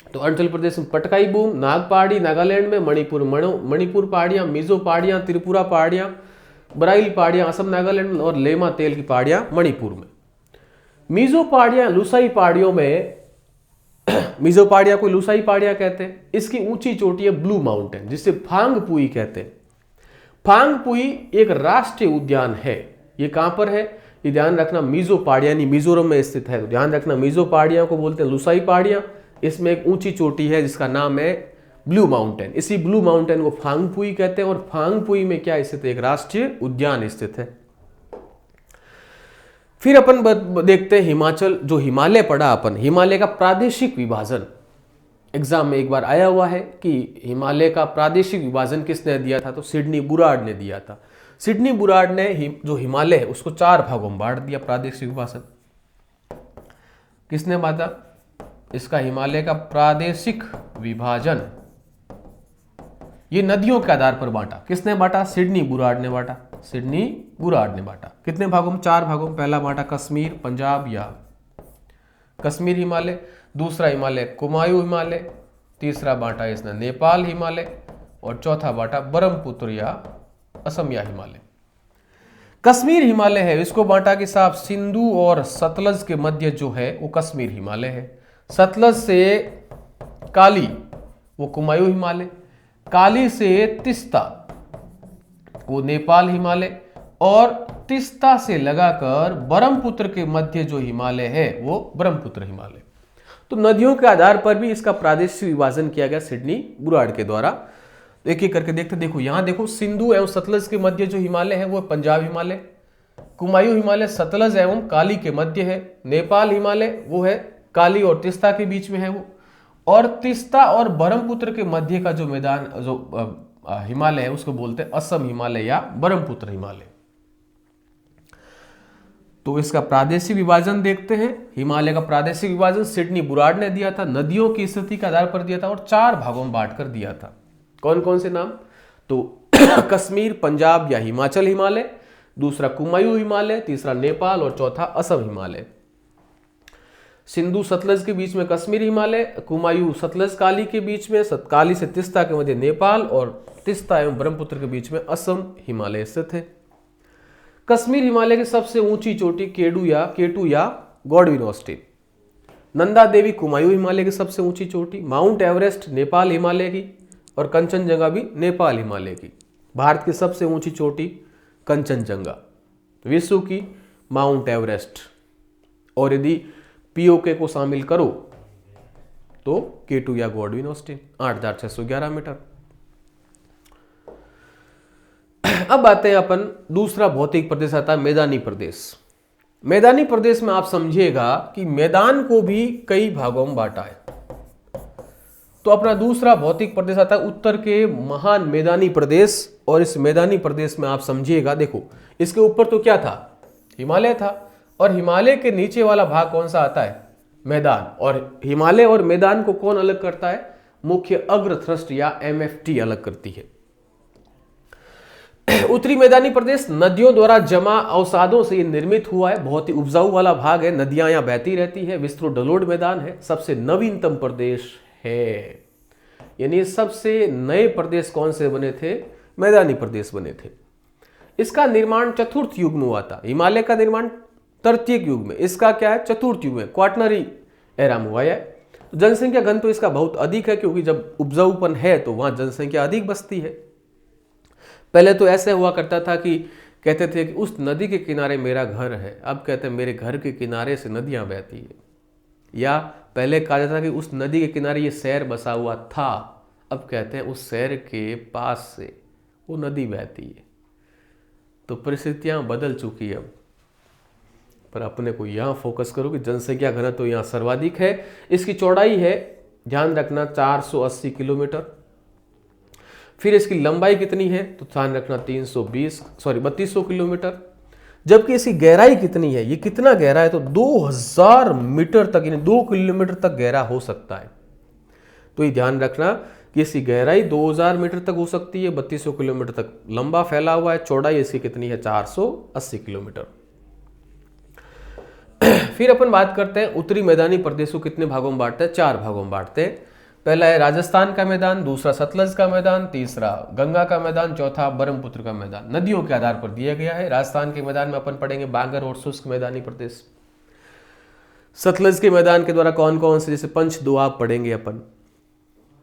तो अरुणाचल प्रदेश में पटकाई बूम, नाग पहाड़ी नागालैंड में, मणिपुर पहाड़ियां, मिजो पहाड़ियां, त्रिपुरा पहाड़ियां, बराइल पहाड़ियां असम नागालैंड में, और लेमा तेल की पहाड़ियां मणिपुर में। मिजो पहाड़ियां लुसाई पहाड़ियों में मिजो पहाड़ियां को लुसाई पहाड़ियां कहते हैं। इसकी ऊंची चोटी है ब्लू माउंटेन, जिसे फांगपुई कहते हैं। फांगपुई एक राष्ट्रीय उद्यान है। ये कहां पर है? ये ध्यान रखना, मिजो पहाड़ियां यानी मिजोरम में स्थित है। तो ध्यान रखना, मिजो पहाड़ियां को बोलते हैं लुसाई पहाड़ियां। इसमें एक ऊंची चोटी है जिसका नाम है ब्लू माउंटेन। इसी ब्लू माउंटेन को फांगपुई कहते हैं। और फांगपुई में क्या स्थित है? एक राष्ट्रीय उद्यान स्थित है। फिर अपन देखते हैं हिमाचल, जो हिमालय पढ़ा अपन, हिमालय का प्रादेशिक विभाजन। एग्जाम में एक बार आया हुआ है कि हिमालय का प्रादेशिक विभाजन किसने दिया था? तो सिडनी बुराड़ ने दिया था। सिडनी बुराड़ ने जो हिमालय है उसको 4 भागों में बांट दिया। प्रादेशिक विभाजन किसने बांटा? इसका हिमालय का प्रादेशिक विभाजन ये नदियों के आधार पर बांटा। किसने बांटा? सिडनी बुराड़ ने बांटा। सिडनी बुराड़ ने बांटा। कितने भागों में? 4 भागों में। पहला बांटा कश्मीर, पंजाब या कश्मीर हिमालय। दूसरा हिमालय कुमायूं हिमालय। तीसरा बांटा इसने नेपाल हिमालय। और चौथा बांटा ब्रह्मपुत्र या असम या हिमालय। कश्मीर हिमालय है, इसको बांटा कि साहब सिंधु और सतलज के मध्य जो है वो कश्मीर हिमालय है। सतलज से काली वो कुमायूं हिमालय, काली से तिस्ता वो नेपाल हिमालय, और तिस्ता से लगाकर ब्रह्मपुत्र के मध्य जो हिमालय है वो ब्रह्मपुत्र हिमालय। तो नदियों के आधार पर भी इसका प्रादेशिक विभाजन किया गया सिडनी बुराड़ के द्वारा। एक एक करके देखते। देखो यहां देखो, सिंधु एवं सतलज के मध्य जो हिमालय है वो पंजाब हिमालय। कुमायूं हिमालय सतलज एवं काली के मध्य है। नेपाल हिमालय वो है काली और तिस्ता के बीच में है वो। और तिस्ता और ब्रह्मपुत्र के मध्य का जो मैदान जो हिमालय है उसको बोलते हैं असम हिमालय या ब्रह्मपुत्र हिमालय। तो इसका प्रादेशिक विभाजन देखते हैं। हिमालय का प्रादेशिक विभाजन सिडनी बुराड़ ने दिया था, नदियों की स्थिति के आधार पर दिया था, और 4 भागों में बांटकर दिया था। कौन कौन से नाम? तो कश्मीर, पंजाब या हिमाचल हिमालय, दूसरा कुमायूं हिमालय, तीसरा नेपाल और चौथा असम हिमालय। सिंधु सतलज के बीच में कश्मीर हिमालय, कुमायूं सतलज काली के बीच में, काली से तिस्ता के मध्य नेपाल, और तिस्ता एवं ब्रह्मपुत्र के बीच में असम हिमालय स्थित है। कश्मीर हिमालय की सबसे ऊंची चोटी K2 या गॉडविन ऑस्टिन। नंदा देवी कुमायूं हिमालय की सबसे ऊंची चोटी। माउंट एवरेस्ट नेपाल हिमालय की, और कंचनजंगा भी नेपाल हिमालय की। भारत की सबसे ऊंची चोटी कंचनजंगा, विश्व की माउंट एवरेस्ट, और यदि POK को शामिल करो तो K2 या गॉडविन ऑस्टिन 8611 मीटर। अब आते हैं अपन दूसरा भौतिक प्रदेश आता है मैदानी प्रदेश। मैदानी प्रदेश में आप समझिएगा कि मैदान को भी कई भागों में बांटा है। तो अपना दूसरा भौतिक प्रदेश आता है उत्तर के महान मैदानी प्रदेश। और इस मैदानी प्रदेश में आप समझिएगा, देखो इसके ऊपर तो क्या था? हिमालय था। और हिमालय के नीचे वाला भाग कौन सा आता है? मैदान। और हिमालय और मैदान को कौन अलग करता है? मुख्य अग्र थ्रस्ट या MFT अलग करती है। उत्तरी मैदानी प्रदेश नदियों द्वारा जमा अवसादों से निर्मित हुआ है, बहुत ही उपजाऊ वाला भाग है, नदियां यहां बहती रहती है, विस्तृत डलोड मैदान है, सबसे नवीनतम प्रदेश है। यानी सबसे नए प्रदेश कौन से बने थे? मैदानी प्रदेश बने थे। इसका निर्माण चतुर्थ युग में हुआ था। हिमालय का निर्माण तृतीयक युग में, इसका क्या है? चतुर्थ युग में, क्वाटरनरी एरा में हुआ है। जनसंख्या घन तो इसका बहुत अधिक है, क्योंकि जब उपजाऊपन है तो वहां जनसंख्या अधिक बसती है। पहले तो ऐसे हुआ करता था कि कहते थे कि उस नदी के किनारे मेरा घर है, अब कहते हैं मेरे घर के किनारे से नदियां बहती है। या पहले कहा जाता था कि उस नदी के किनारे ये शहर बसा हुआ था, अब कहते हैं उस शहर के पास से वो नदी बहती है। तो परिस्थितियां बदल चुकी है अब, पर अपने को यहाँ फोकस करो कि जनसंख्या घनत्व तो यहाँ सर्वाधिक है। इसकी चौड़ाई है, ध्यान रखना, 480 किलोमीटर। फिर इसकी लंबाई कितनी है? तो ध्यान रखना 3200 किलोमीटर। जबकि इसकी गहराई कितनी है? ये कितना गहरा है? तो 2000 मीटर तक, यानी 2 किलोमीटर तक गहरा हो सकता है। तो ये ध्यान रखना कि इसकी गहराई 2000 मीटर तक हो सकती है, 3200 किलोमीटर तक लंबा फैला हुआ है। चौड़ाई इसकी कितनी है? 480 किलोमीटर। फिर अपन बात करते हैं उत्तरी मैदानी प्रदेश को कितने भागों में बांटते हैं? 4 भागों में बांटते हैं। पहला है राजस्थान का मैदान, दूसरा सतलज का मैदान, तीसरा गंगा का मैदान, चौथा ब्रह्मपुत्र का मैदान। नदियों के आधार पर दिया गया है। राजस्थान के मैदान में अपन पढ़ेंगे बांगर और शुष्क मैदानी प्रदेश। सतलज के मैदान के द्वारा कौन कौन से, जैसे पंच दोआब पढ़ेंगे अपन।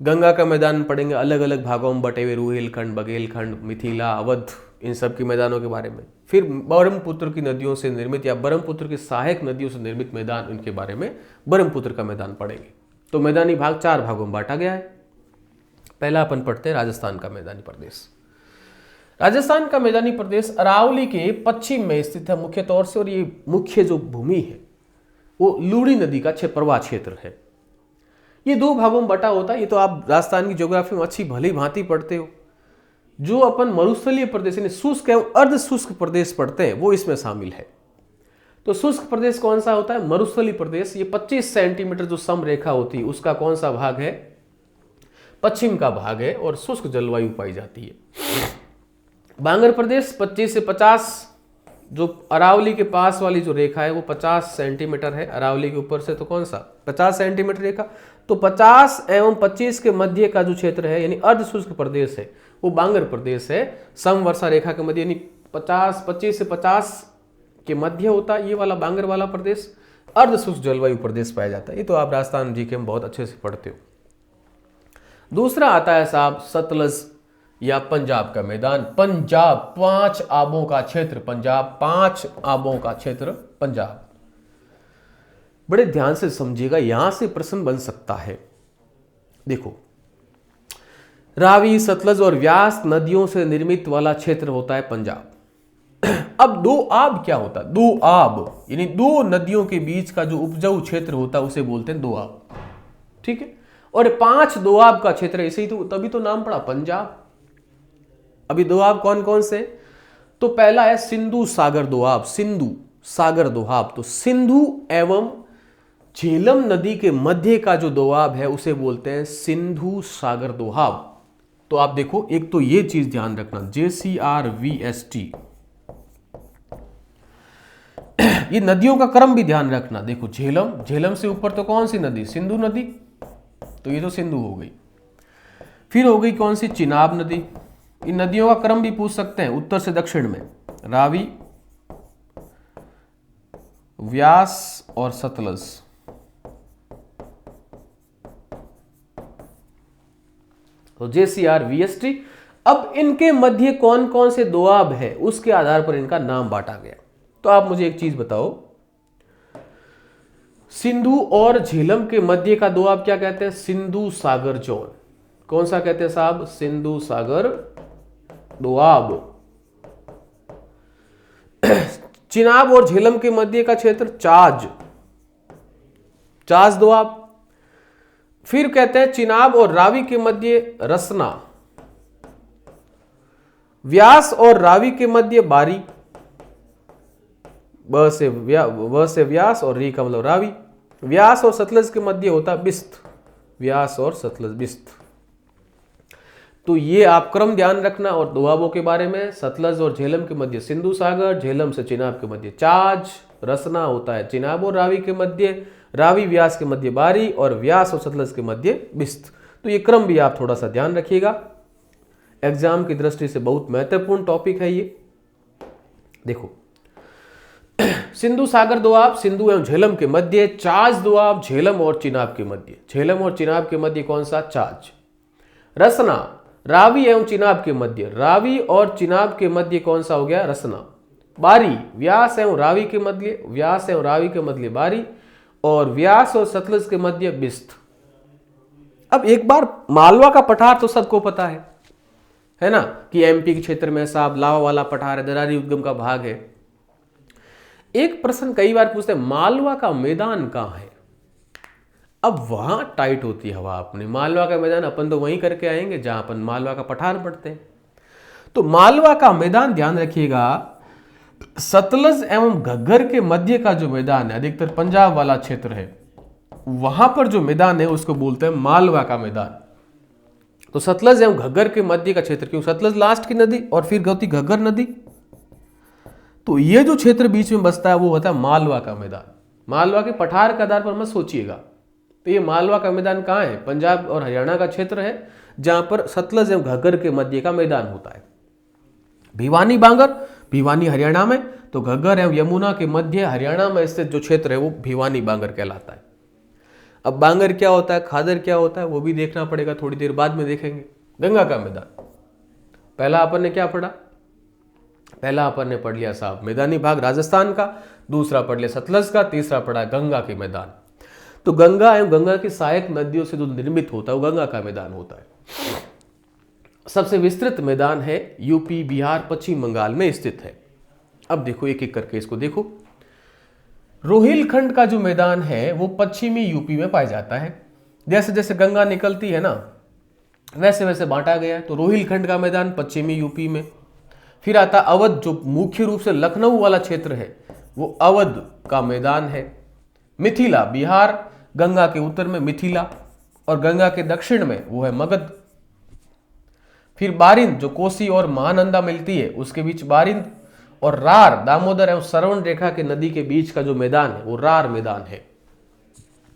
गंगा का मैदान पढ़ेंगे अलग अलग भागों में बटे हुए, रुहेलखंड, बघेलखंड, मिथिला, अवध, इन सब के मैदानों के बारे में। फिर ब्रह्मपुत्र की नदियों से निर्मित या ब्रह्मपुत्र की सहायक नदियों से निर्मित मैदान, उनके बारे में ब्रह्मपुत्र का मैदान पढ़ेंगे। तो मैदानी भाग 4 भागों में बांटा गया है। पहला अपन पढ़ते हैं राजस्थान का मैदानी प्रदेश। राजस्थान का मैदानी प्रदेश अरावली के पश्चिम में स्थित है मुख्य तौर से, और ये मुख्य जो भूमि है वो लूणी नदी का प्रवाह क्षेत्र है। ये 2 भागों में बटा होता है। ये तो आप राजस्थान की ज्योग्राफी में अच्छी भली भांति पढ़ते हो। जो अपन मरुस्थलीय प्रदेश यानी शुष्क एवं अर्ध शुष्क प्रदेश पढ़ते हैं वो इसमें शामिल है। तो शुष्क प्रदेश कौन सा होता है? मरुस्थलीय प्रदेश। ये 25 सेंटीमीटर जो समरेखा होती है उसका कौन सा भाग है? पश्चिम का भाग है, और शुष्क जलवायु पाई जाती है। बांगर प्रदेश 25 से 50, जो अरावली के पास वाली जो रेखा है वो 50 सेंटीमीटर है। अरावली के ऊपर से तो कौन सा? 50 सेंटीमीटर रेखा। तो 50 एवं 25 के मध्य का जो क्षेत्र है, यानी अर्ध शुष्क प्रदेश है, वो बांगर प्रदेश है। समवर्षा रेखा के मध्य, यानी 25 से 50 के मध्य होता है ये वाला बांगर वाला प्रदेश। अर्ध शुष्क जलवायु प्रदेश पाया जाता है। ये तो आप राजस्थान जीके में बहुत अच्छे से पढ़ते हो। दूसरा आता है साहब सतलज या पंजाब का मैदान। पंजाब 5 आबों का क्षेत्र, पंजाब 5 आबों का क्षेत्र पंजाब। बड़े ध्यान से समझिएगा, यहां से प्रश्न बन सकता है। देखो, रावी, सतलज और व्यास नदियों से निर्मित वाला क्षेत्र होता है पंजाब। अब 2 आब क्या होता है? 2 आब यानी 2 नदियों के बीच का जो उपजाऊ क्षेत्र होता है उसे बोलते हैं दोआब। ठीक है। और 5 दोआब का क्षेत्र, ऐसे ही तो तभी तो नाम पड़ा पंजाब। अभी दोआब कौन कौन से? तो पहला है सिंधु सागर दोआब। सिंधु सागर दोआब, तो सिंधु एवं झेलम नदी के मध्य का जो दोआब है उसे बोलते हैं सिंधु सागर दोआब। तो आप देखो, एक तो ये चीज ध्यान रखना, JCRVST, ये नदियों का क्रम भी ध्यान रखना। देखो, झेलम से ऊपर तो कौन सी नदी? सिंधु नदी, तो ये तो सिंधु हो गई। फिर हो गई कौन सी? चिनाब नदी। इन नदियों का क्रम भी पूछ सकते हैं, उत्तर से दक्षिण में रावी, व्यास और सतलज। तो JCRVST। अब इनके मध्य कौन कौन से दोआब है उसके आधार पर इनका नाम बांटा गया। तो आप मुझे एक चीज बताओ, सिंधु और झेलम के मध्य का दोआब क्या कहते हैं? सिंधु सागर जोन। कौन सा कहते हैं साहब? सिंधु सागर दोआब। चिनाब और झेलम के मध्य का क्षेत्र चाज दोआब। फिर कहते हैं चिनाब और रावी के मध्य रसना। व्यास और रावी के मध्य बारी। व से व्यास और री का मतलब रावी। व्यास और सतलज के मध्य होता बिस्त। व्यास और सतलज बिस्त। तो ये आप क्रम ध्यान रखना। और दोआबों के बारे में, सतलज और झेलम के मध्य सिंधु सागर, झेलम से चिनाब के मध्य चाज, रसना होता है चिनाब और रावी के मध्य, रावी व्यास के मध्य बारी और व्यास और सतलज के मध्य बिस्त। तो ये क्रम भी आप थोड़ा सा ध्यान रखिएगा, एग्जाम की दृष्टि से बहुत महत्वपूर्ण टॉपिक है ये। देखो, सिंधु सागर दोआब सिंधु एवं झेलम के मध्य, चाज दोआब झेलम और चिनाब के मध्य, झेलम और चिनाब के मध्य कौन सा? चाज। रसना रावी एवं चिनाब के मध्य, रावी और चिनाब के मध्य कौन सा हो गया? रसना। बारी व्यास एवं रावी के मध्य, व्यास एवं रावी के मध्य बारी, और व्यास और सतलज के मध्य बिस्त। अब एक बार मालवा का पठार तो सबको पता है ना, कि एमपी के क्षेत्र में साहब लावा वाला पठार है, दरारी उद्गम का भाग है। एक प्रश्न कई बार पूछते हैं, मालवा का मैदान कहां है? अब वहां टाइट होती है हवा अपने। मालवा का मैदान अपन तो वहीं करके आएंगे जहां अपन मालवा का पठार पढ़ते हैं। तो मालवा का मैदान ध्यान रखिएगा, सतलज एवं घग्गर के मध्य का जो मैदान है, अधिकतर पंजाब वाला क्षेत्र है, वहां पर जो मैदान है उसको बोलते हैं मालवा का मैदान। तो सतलज एवं घग्गर के मध्य का क्षेत्र, क्यों? सतलज लास्ट की नदी और फिर होती घग्गर नदी, तो ये जो क्षेत्र बीच में बसता है वो होता है मालवा का मैदान। मालवा के पठार के आधार पर मत सोचिएगा। तो ये मालवा का मैदान कहाँ है? पंजाब और हरियाणा का क्षेत्र है, जहां पर सतलज एवं घग्गर के मध्य का मैदान होता है। भिवानी बांगर, भिवानी हरियाणा में, तो घग्गर एवं यमुना के मध्य हरियाणा में स्थित जो क्षेत्र है वो भिवानी बांगर कहलाता है। अब बांगर क्या होता है, खादर क्या होता है, वो भी देखना पड़ेगा, थोड़ी देर बाद में देखेंगे। गंगा का मैदान, पहला अपन ने क्या पढ़ा? पहला अपन ने पढ़ लिया साहब मैदानी भाग राजस्थान का, दूसरा पढ़ लिया सतलज का, तीसरा पढ़ा गंगा के मैदान। तो गंगा एवं गंगा की सहायक नदियों से जो निर्मित होता है वो गंगा का मैदान होता है। सबसे विस्तृत मैदान है यूपी, बिहार, पश्चिम बंगाल में स्थित है। अब देखो एक एक करके इसको देखो। रोहिलखंड का जो मैदान है वो पश्चिमी यूपी में पाया जाता है। जैसे जैसे गंगा निकलती है ना, वैसे वैसे बांटा गया है। तो रोहिलखंड का मैदान पश्चिमी यूपी में। फिर आता अवध, जो मुख्य रूप से लखनऊ वाला क्षेत्र है, वो अवध का मैदान है। मिथिला बिहार, गंगा के उत्तर में मिथिला, और गंगा के दक्षिण में वो है मगध। फिर बारिंद, जो कोसी और महानंदा मिलती है उसके बीच बारिंद, और रार दामोदर एवं सरवण रेखा के नदी के बीच का जो मैदान है वो रार मैदान है।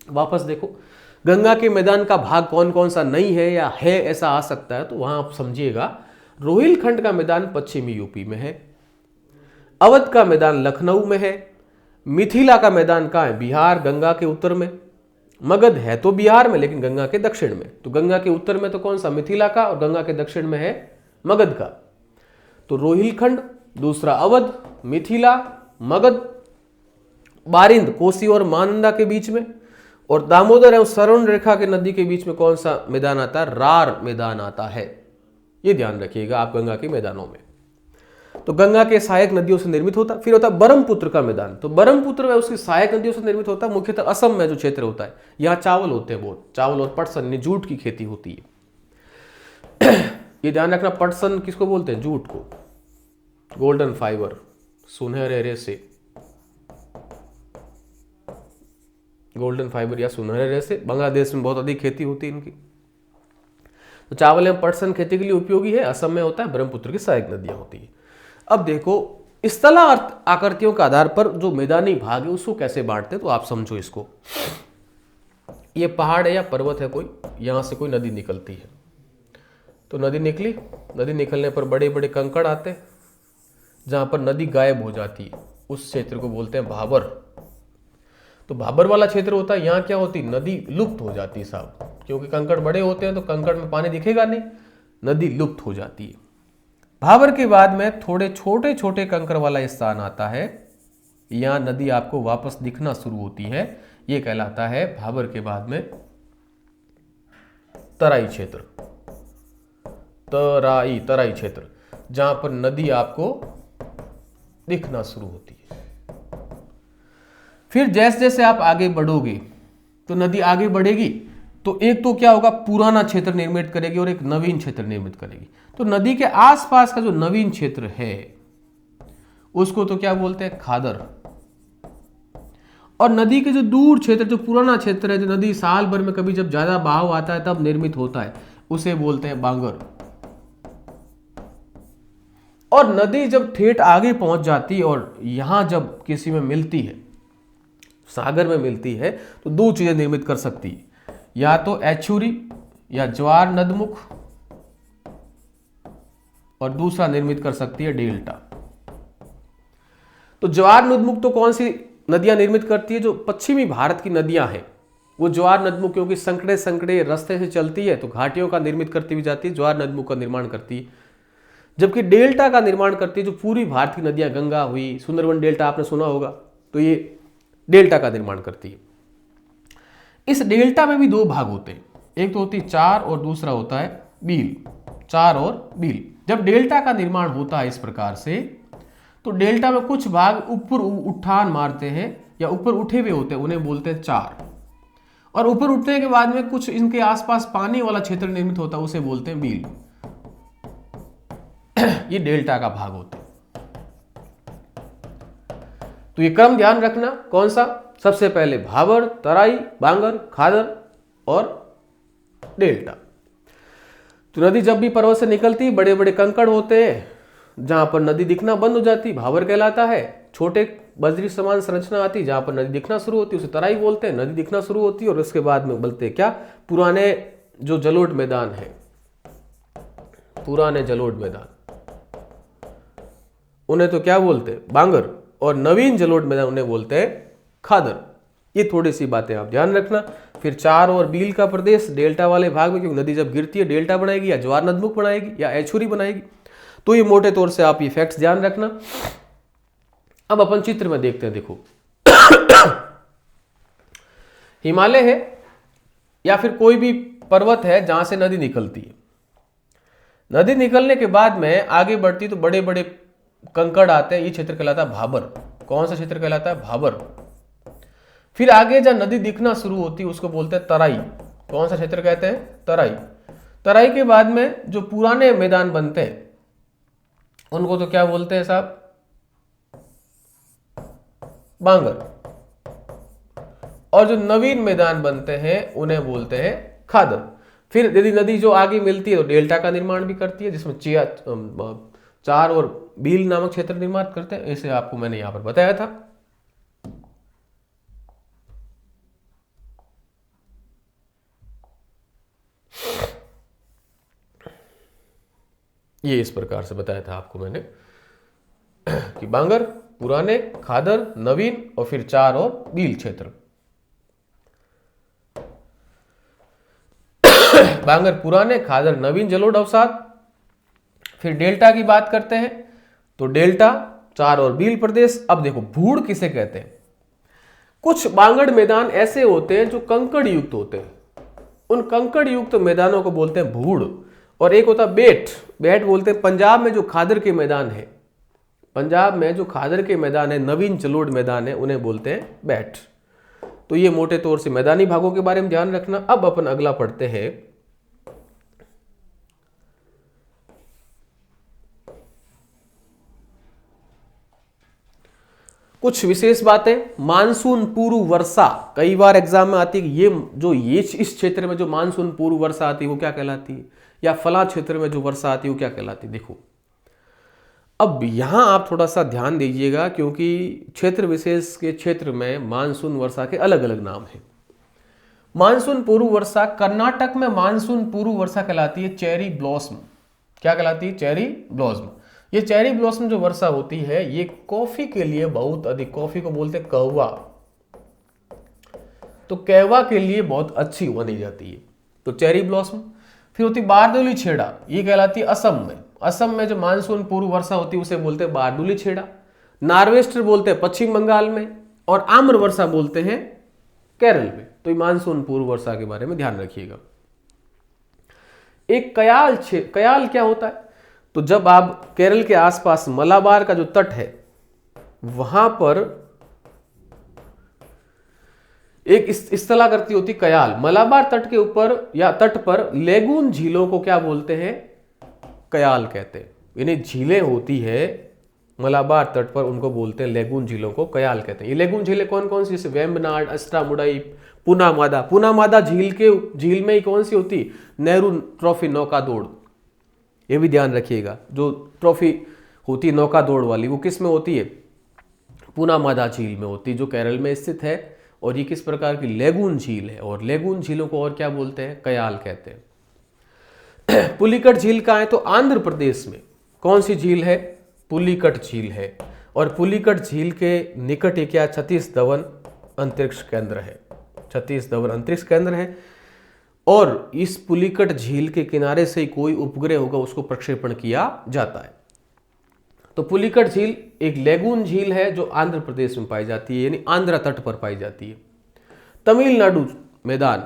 वापस देखो, गंगा के मैदान का भाग कौन कौन सा नहीं है या है ऐसा आ सकता है, तो वहां आप समझिएगा रोहिलखंड का मैदान पश्चिमी यूपी में है, अवध का मैदान लखनऊ में है, मिथिला का मैदान कहाँ है? बिहार, गंगा के उत्तर में। मगध है तो बिहार में लेकिन गंगा के दक्षिण में। तो गंगा के उत्तर में तो कौन सा? मिथिला का, और गंगा के दक्षिण में है मगध का। तो रोहिलखंड, दूसरा अवध, मिथिला, मगध, बारिंद कोसी और महानंदा के बीच में, और दामोदर एवं सरवण रेखा के नदी के बीच में कौन सा मैदान आता है? रार मैदान आता है। ये ध्यान रखिएगा आप गंगा के मैदानों में। तो गंगा के सहायक नदियों से निर्मित होता है। फिर होता है ब्रह्मपुत्र का मैदान। तो ब्रह्मपुत्र में उसकी सहायक नदियों से निर्मित होता है। मुख्यतः असम में जो क्षेत्र होता है, यहाँ चावल होते हैं बहुत, चावल और पटसन, जूट की खेती होती है। ये ध्यान रखना, पटसन किसको बोलते हैं? जूट को। गोल्डन फाइबर, सुनहरे रेसे, गोल्डन फाइबर या सुनहरे रेसे, बांग्लादेश में बहुत अधिक खेती होती है इनकी। तो चावल एवं पटसन खेती के लिए उपयोगी है, असम में होता है, ब्रह्मपुत्र की सहायक नदियां होती है। अब देखो, स्थला आकृतियों के आधार पर जो मैदानी भाग है उसको कैसे बांटते हैं, तो आप समझो इसको। ये पहाड़ है या पर्वत है कोई, यहां से कोई नदी निकलती है। तो नदी निकली, नदी निकलने पर बड़े बड़े कंकड़ आते हैं, जहां पर नदी गायब हो जाती है, उस क्षेत्र को बोलते हैं भाबर। तो भाबर वाला क्षेत्र होता है, यहाँ क्या होती? नदी लुप्त हो जाती है साहब, क्योंकि कंकड़ बड़े होते हैं तो कंकड़ में पानी दिखेगा नहीं, नदी लुप्त हो जाती है। भाबर के बाद में थोड़े छोटे छोटे कंकड़ वाला स्थान आता है, यहाँ नदी आपको वापस दिखना शुरू होती है, ये कहलाता है भाबर के बाद में तराई क्षेत्र। तराई क्षेत्र, जहां पर नदी आपको दिखना शुरू होती है। फिर जैसे जैसे आप आगे बढ़ोगे तो नदी आगे बढ़ेगी, तो एक तो क्या होगा, पुराना क्षेत्र निर्मित करेगी और एक नवीन क्षेत्र निर्मित करेगी। तो नदी के आसपास का जो नवीन क्षेत्र है उसको तो क्या बोलते हैं? खादर। और नदी के जो दूर क्षेत्र, जो पुराना क्षेत्र है, जो नदी साल भर में कभी जब ज्यादा बहाव आता है तब निर्मित होता है, उसे बोलते हैं बांगर। और नदी जब ठेठ आगे पहुंच जाती है और यहां जब किसी में मिलती है, सागर में मिलती है, तो दो चीजें निर्मित कर सकती है, या तो एछुरी या ज्वार नदमुख, और दूसरा निर्मित कर सकती है डेल्टा। तो ज्वार नदमुख तो कौन सी नदियां निर्मित करती है? जो पश्चिमी भारत की नदियां हैं वो ज्वार नदमुख, क्योंकि संकड़े संकड़े रास्ते से चलती है तो घाटियों का निर्मित करती हुई जाती है, ज्वार नदमुख का निर्माण करती है। जबकि डेल्टा का निर्माण करती है जो पूरी भारत की नदियां, गंगा हुई, सुंदरवन डेल्टा आपने सुना होगा, तो ये डेल्टा का निर्माण करती है। इस डेल्टा में भी दो भाग होते हैं, एक तो होती है चार और दूसरा होता है बील। चार और बील। जब डेल्टा का निर्माण होता है इस प्रकार से, तो डेल्टा में कुछ भाग ऊपर उठान मारते हैं या ऊपर उठे हुए होते हैं, उन्हें बोलते हैं चार। और ऊपर उठने के बाद में कुछ इनके आसपास पानी वाला क्षेत्र निर्मित होता है, उसे बोलते हैं बील। ये डेल्टा का भाग होता है। तो ये क्रम ध्यान रखना, कौन सा? सबसे पहले भाबर, तराई, बांगर, खादर और डेल्टा। तो नदी जब भी पर्वत से निकलती, बड़े बड़े कंकड़ होते हैं, जहां पर नदी दिखना बंद हो जाती भाबर कहलाता है। छोटे बजरी समान संरचना आती, जहां पर नदी दिखना शुरू होती उसे तराई बोलते हैं। नदी दिखना शुरू होती है और उसके बाद में बोलते हैं क्या? पुराने जो जलोढ़ मैदान है, पुराने जलोढ़ मैदान, उन्हें तो क्या बोलते हैं? बांगर। और नवीन जलोढ़ मैदान उन्हें बोलते हैं खादर। ये थोड़ी सी बातें आप ध्यान रखना। फिर चार और बील का प्रदेश डेल्टा वाले भाग में, क्योंकि नदी जब गिरती है डेल्टा बनाएगी या ज्वार नदमुख बनाएगी या एछुरी बनाएगी। तो ये मोटे तौर से आप ये फैक्ट्स ध्यान रखना। अब अपन चित्र में देखते हैं, देखो हिमालय है या फिर कोई भी पर्वत है जहां से नदी निकलती है। नदी निकलने के बाद में आगे बढ़ती तो बड़े बड़े कंकड़ आते हैं, ये क्षेत्र कहलाता है भाबर। कौन सा क्षेत्र कहलाता है? भाबर। फिर आगे जब नदी दिखना शुरू होती है उसको बोलते हैं तराई। कौन सा क्षेत्र कहते हैं? तराई। तराई के बाद में जो पुराने मैदान बनते हैं उनको तो क्या बोलते हैं साहब? बांगर। और जो नवीन मैदान बनते हैं उन्हें बोलते हैं खादर। फिर यदि नदी जो आगे मिलती है तो डेल्टा का निर्माण भी करती है, जिसमें चार और बील नामक क्षेत्र निर्माण करते हैं। इसे आपको मैंने यहां पर बताया था। ये इस प्रकार से बताया था आपको मैंने कि बांगर, पुराने, खादर, नवीन और फिर चार और बील क्षेत्र। बांगर पुराने, खादर नवीन जलोढ़ अवसाद। फिर डेल्टा की बात करते हैं तो डेल्टा, चार और बील प्रदेश। अब देखो भूड़ किसे कहते हैं? कुछ बांगड़ मैदान ऐसे होते हैं जो कंकड़ युक्त होते हैं, उन कंकड़ युक्त मैदानों को बोलते हैं भूड़। और एक होता है बेट। बेट बोलते हैं पंजाब में जो खादर के मैदान है, पंजाब में जो खादर के मैदान है, नवीन जलोढ़ मैदान है, उन्हें बोलते हैं बैठ। तो ये मोटे तौर से मैदानी भागों के बारे में ध्यान रखना। अब अपन अगला पढ़ते हैं कुछ विशेष बातें। मानसून पूर्व वर्षा कई बार एग्जाम में आती है कि ये इस क्षेत्र में जो मानसून पूर्व वर्षा आती है वो क्या कहलाती है, या फला क्षेत्र में जो वर्षा आती है वो क्या कहलाती है। देखो अब यहां आप थोड़ा सा ध्यान दीजिएगा, क्योंकि क्षेत्र विशेष के क्षेत्र में मानसून वर्षा के अलग अलग नाम हैं। मानसून पूर्व वर्षा, कर्नाटक में मानसून पूर्व वर्षा कहलाती है चेरी ब्लॉसम। क्या कहलाती है? Cherry blossom. ये चेरी ब्लॉसम जो वर्षा होती है ये कॉफी के लिए बहुत अधिक, कॉफी को बोलते हैं कहवा, तो कहवा के लिए बहुत अच्छी मानी जाती है, तो चेरी ब्लॉसम। फिर होती बारदोली छेड़ा, ये कहलाती है असम में। असम में जो मानसून पूर्व वर्षा होती है उसे बोलते हैं बारदोली छेड़ा। नार्वेस्टर बोलते हैं पश्चिम बंगाल में, और आम्र वर्षा बोलते हैं केरल में। तो ये मानसून पूर्व वर्षा के बारे में ध्यान रखिएगा। एक कयाल क्या होता है? तो जब आप केरल के आसपास मलाबार का जो तट है वहां पर एक स्थलाकृति होती कयाल। मलाबार तट के ऊपर या तट पर लेगून झीलों को क्या बोलते हैं? कयाल कहते हैं। यानी झीलें होती है मलाबार तट पर उनको बोलते हैं लेगून झीलों को कयाल कहते हैं। ये लेगून झीलें कौन कौन सी, जैसे वेम्बनाड, अस्ट्रामुडई, पुनामादा। पुनामादा झील में ही कौन सी होती, नेहरू ट्रॉफी नौका दौड़, ये भी ध्यान रखिएगा। जो ट्रॉफी होती है नौका दौड़ वाली वो किस में होती है, पुनामादा झील में होती है, जो केरल में स्थित है। और ये किस प्रकार की, लेगून झील है। और लेगून झीलों को और क्या बोलते हैं, कयाल कहते हैं। पुलिकट झील कहाँ है, तो आंध्र प्रदेश में। कौन सी झील है, पुलिकट झील है। और पुलिकट झील के निकट ये क्या, सतीश धवन अंतरिक्ष केंद्र है। सतीश धवन अंतरिक्ष केंद्र है। और इस पुलिकट झील के किनारे से कोई उपग्रह होगा उसको प्रक्षेपण किया जाता है। तो पुलिकट झील एक लेगून झील है जो आंध्र प्रदेश में पाई जाती है, यानी आंध्र तट पर पाई जाती है। तमिलनाडु मैदान,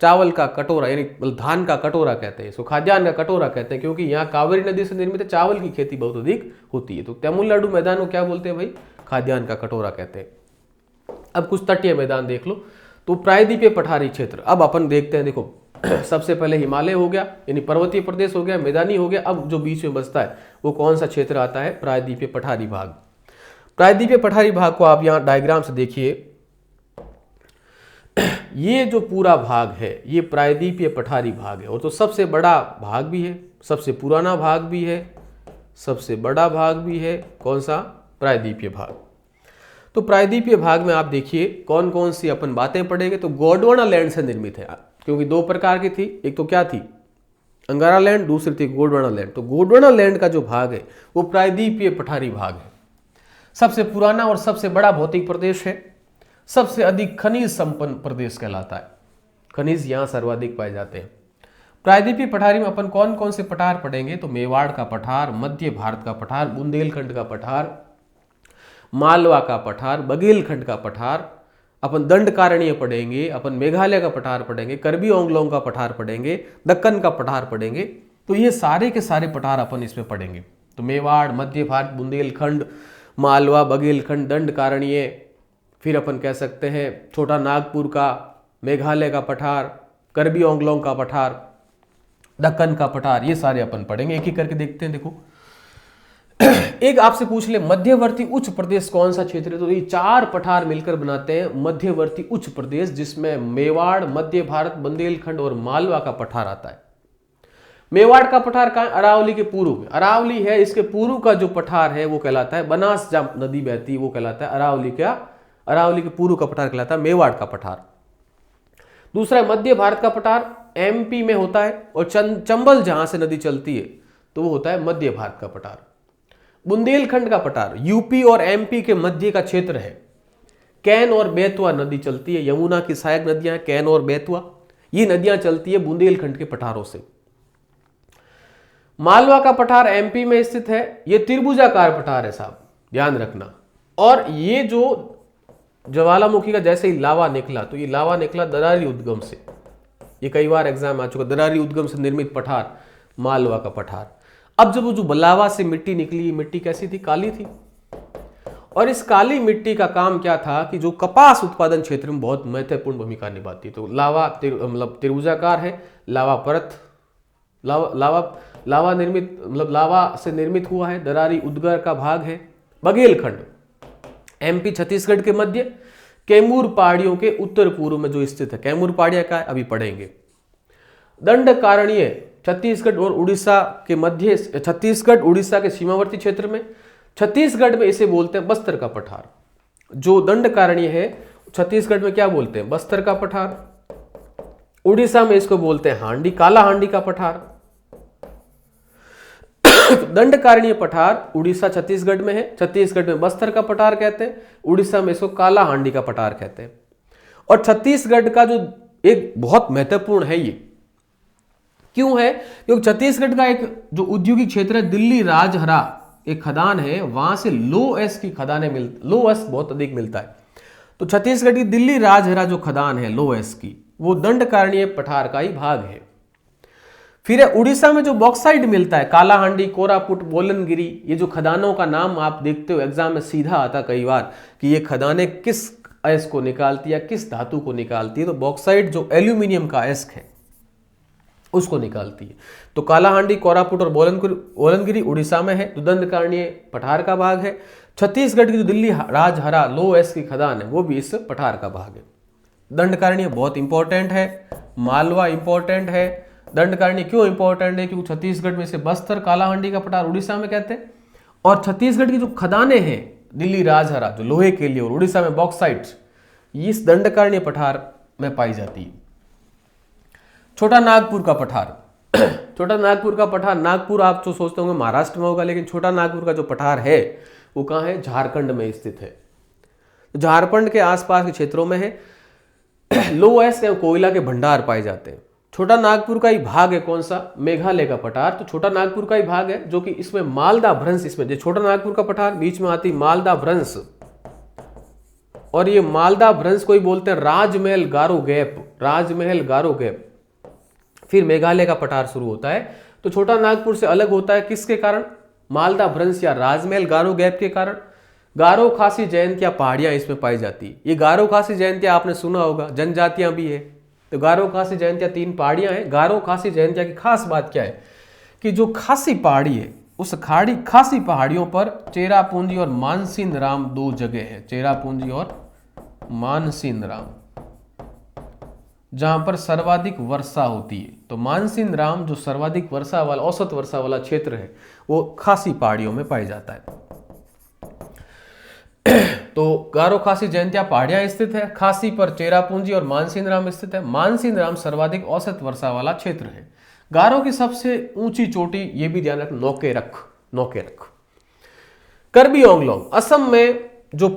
चावल का कटोरा यानी धान का कटोरा कहते हैं इसको, खाद्यान्न का कटोरा कहते हैं, क्योंकि यहाँ कावेरी नदी से निर्मित चावल की खेती बहुत अधिक होती है। तो तमिलनाडु मैदान को क्या बोलते हैं भाई, खाद्यान्न का कटोरा कहते हैं। अब कुछ तटीय मैदान देख लो, तो प्रायद्वीपीय पठारी क्षेत्र। अब अपन देखते हैं, देखो सबसे पहले हिमालय हो गया यानी पर्वतीय प्रदेश हो गया, मैदानी हो गया। अब जो बीच में बसता है वो कौन सा क्षेत्र आता है, प्रायद्वीपीय पठारी भाग। प्रायद्वीपीय पठारी भाग को आप यहाँ डायग्राम से देखिए, ये जो पूरा भाग है ये प्रायद्वीपीय पठारी भाग है। और तो सबसे बड़ा भाग भी है, सबसे पुराना भाग भी है, सबसे बड़ा भाग भी है। कौन सा, प्रायद्वीपीय भाग। तो प्रायद्वीपीय भाग में आप देखिए कौन कौन सी अपन बातें पढ़ेंगे। तो गोंडवाना लैंड से निर्मित है, क्योंकि दो प्रकार की थी, एक तो क्या थी, अंगारा लैंड, दूसरी थी गोंडवाना लैंड। तो गोंडवाना लैंड का जो भाग है वो प्रायद्वीपीय पठारी भाग है। सबसे पुराना और सबसे बड़ा भौतिक प्रदेश है, सबसे अधिक खनिज संपन्न प्रदेश कहलाता है। खनिज यहाँ सर्वाधिक पाए जाते हैं। प्रायद्वीपीय पठारी में अपन कौन कौन से पठार पढ़ेंगे, तो मेवाड़ का पठार, मध्य भारत का पठार, बुंदेलखंड का पठार, मालवा का पठार, बघेलखंड का पठार, अपन दंडकारण्य पढ़ेंगे, अपन मेघालय का पठार पढ़ेंगे, करबी ओंगलोंग का पठार पढ़ेंगे, दक्कन का पठार पढ़ेंगे। तो ये सारे के सारे पठार अपन इसमें पढ़ेंगे। तो मेवाड़, मध्य भारत, बुंदेलखंड, मालवा, बघेलखंड, दंडकारण्य, फिर अपन कह सकते हैं छोटा नागपुर का, मेघालय का पठार, करबी ओंगलोंग का पठार, दक्कन का पठार, ये सारे अपन पढ़ेंगे। एक एक करके देखते हैं। देखो एक आपसे पूछ ले, मध्यवर्ती उच्च प्रदेश कौन सा क्षेत्र है, तो ये चार पठार मिलकर बनाते हैं मध्यवर्ती उच्च प्रदेश, जिसमें मेवाड़, मध्य भारत, बुंदेलखंड और मालवा का पठार आता है। मेवाड़ का पठार कहाँ है, अरावली के पूर्व में। अरावली है, इसके पूर्व का जो पठार है वो कहलाता है, बनास जब नदी बहती है वो कहलाता है अरावली। क्या, अरावली के पूर्व का पठार कहलाता है मेवाड़ का पठार। दूसरा मध्य भारत का पठार, एमपी में होता है, और चंबल जहां से नदी चलती है तो वो होता है मध्य भारत का पठार। बुंदेलखंड का पठार यूपी और एमपी के मध्य का क्षेत्र है। कैन और बेतवा नदी चलती है, यमुना की सहायक नदियां हैं कैन और बेतवा, ये नदियां चलती है बुंदेलखंड के पठारों से। मालवा का पठार एमपी में स्थित है, ये त्रिभुजाकार पठार है साहब, ध्यान रखना। और ये जो ज्वालामुखी का जैसे ही लावा निकला, तो ये लावा निकला दरारी उद्गम से, ये कई बार एग्जाम आ चुका, दरारी उद्गम से निर्मित पठार मालवा का पठार। अब जब वो जो लावा से मिट्टी निकली, मिट्टी कैसी थी, काली थी। और इस काली मिट्टी का काम क्या था कि जो कपास उत्पादन क्षेत्र में बहुत महत्वपूर्ण भूमिका निभाती है। तो लावा मतलब त्रिभुजाकार है, लावा परत, लावा निर्मित मतलब लावा से निर्मित हुआ है, दरारी उद्गर का भाग है। बघेलखंड एमपी छत्तीसगढ़ के मध्य, कैमूर पहाड़ियों के उत्तर पूर्व में जो स्थित है। कैमूर पहाड़ियां क्या है अभी पढ़ेंगे। दंडकारण्य छत्तीसगढ़ और उड़ीसा के मध्य, छत्तीसगढ़ उड़ीसा के सीमावर्ती क्षेत्र में। छत्तीसगढ़ में इसे बोलते हैं बस्तर का पठार। जो दंडकारण्य है छत्तीसगढ़ में क्या बोलते हैं, बस्तर का पठार। उड़ीसा में इसको बोलते हैं हांडी, काला हांडी का पठार। दंडकारण्य पठार उड़ीसा छत्तीसगढ़ में है, छत्तीसगढ़ में बस्तर का पठार कहते हैं, उड़ीसा में इसको काला हांडी का पठार कहते हैं। और छत्तीसगढ़ का जो एक बहुत महत्वपूर्ण है, ये क्यों है, क्योंकि छत्तीसगढ़ का एक जो औद्योगिक क्षेत्र है दिल्ली राजहरा एक खदान है, वहां से लो एस की खदानें लो एस बहुत अधिक मिलता है। तो छत्तीसगढ़ की दिल्ली राजहरा जो खदान है लो एस की, वो दंडकारण्य पठार का ही भाग है। फिर उड़ीसा में जो बॉक्साइट मिलता है, कालाहांडी, कोरापुट, बोलनगिरी, ये जो खदानों का नाम आप देखते हो एग्जाम में सीधा आता कई बार कि ये खदानें किस अयस्क को निकालती है, किस धातु को निकालती है। तो बॉक्साइट जो एल्यूमिनियम का अयस्क है, उसको निकालती है। तो कालाहांडी, कोरापुट और बोलनगिरी उड़ीसा में है, तो दंडकारण्य पठार का भाग है। छत्तीसगढ़ की जो दिल्ली राजहरा लो एस की खदान है वो भी इस पठार का भाग है। दंडकारण्य बहुत इंपॉर्टेंट है, मालवा इंपॉर्टेंट है। दंडकारण्य क्यों इंपॉर्टेंट है? क्योंकि छत्तीसगढ़ में से बस्तर, कालाहांडी का पठार उड़ीसा में कहते हैं, और छत्तीसगढ़ की जो खदानें हैं दिल्ली राजहरा जो लोहे के लिए, और उड़ीसा में बॉक्साइट्स, इस दंडकारण्य पठार में पाई जाती है। छोटा नागपुर का पठार छोटा नागपुर का पठार, नागपुर आप जो सोचते होंगे महाराष्ट्र में होगा, लेकिन छोटा नागपुर का जो पठार है वो कहाँ है? झारखंड में स्थित है। झारखंड के आसपास के क्षेत्रों में है। लो एस कोयला के भंडार पाए जाते हैं। छोटा नागपुर का ही भाग है कौन सा? मेघालय का पठार। तो छोटा नागपुर का ही भाग है जो कि इसमें मालदा भ्रंश, इसमें जो छोटा नागपुर का पठार बीच में आती मालदा भ्रंश, और ये मालदा भ्रंश को ही बोलते हैं राजमहल गारो गैप, राजमहल गारो गैप। फिर मेघालय का पठार शुरू होता है। तो छोटा नागपुर से अलग होता है किसके कारण? मालदा भ्रंश या राजमहल गारो गैप के कारण। गारो खासी जयंतिया पहाड़ियां इसमें पाई जाती है। ये गारो खासी जयंतिया आपने सुना होगा, जनजातियां भी है। तो गारो खासी जयंतिया 3 पहाड़ियां हैं। गारो खासी जयंतिया की खास बात क्या है कि जो खासी पहाड़ी है उस खासी पहाड़ियों पर चेरापूंजी और मानसिंह राम 2 जगह है। चेरापूंजी और मानसिंह राम, जहां पर सर्वाधिक वर्षा होती है। तो मानसिंह राम जो सर्वाधिक वर्षा वाला, औसत वर्षा वाला क्षेत्र है वो खासी पहाड़ियों में पाया जाता है। तो गारो खासी जयंतिया पहाड़ियां स्थित है। खासी पर चेरापूंजी और मानसिंह राम स्थित है। मानसिंह राम सर्वाधिक औसत वर्षा वाला क्षेत्र है। गारो की सबसे ऊंची चोटी, ये भी ध्यान रख, नौकेरख। करबी ओंगलोंग, असम में जो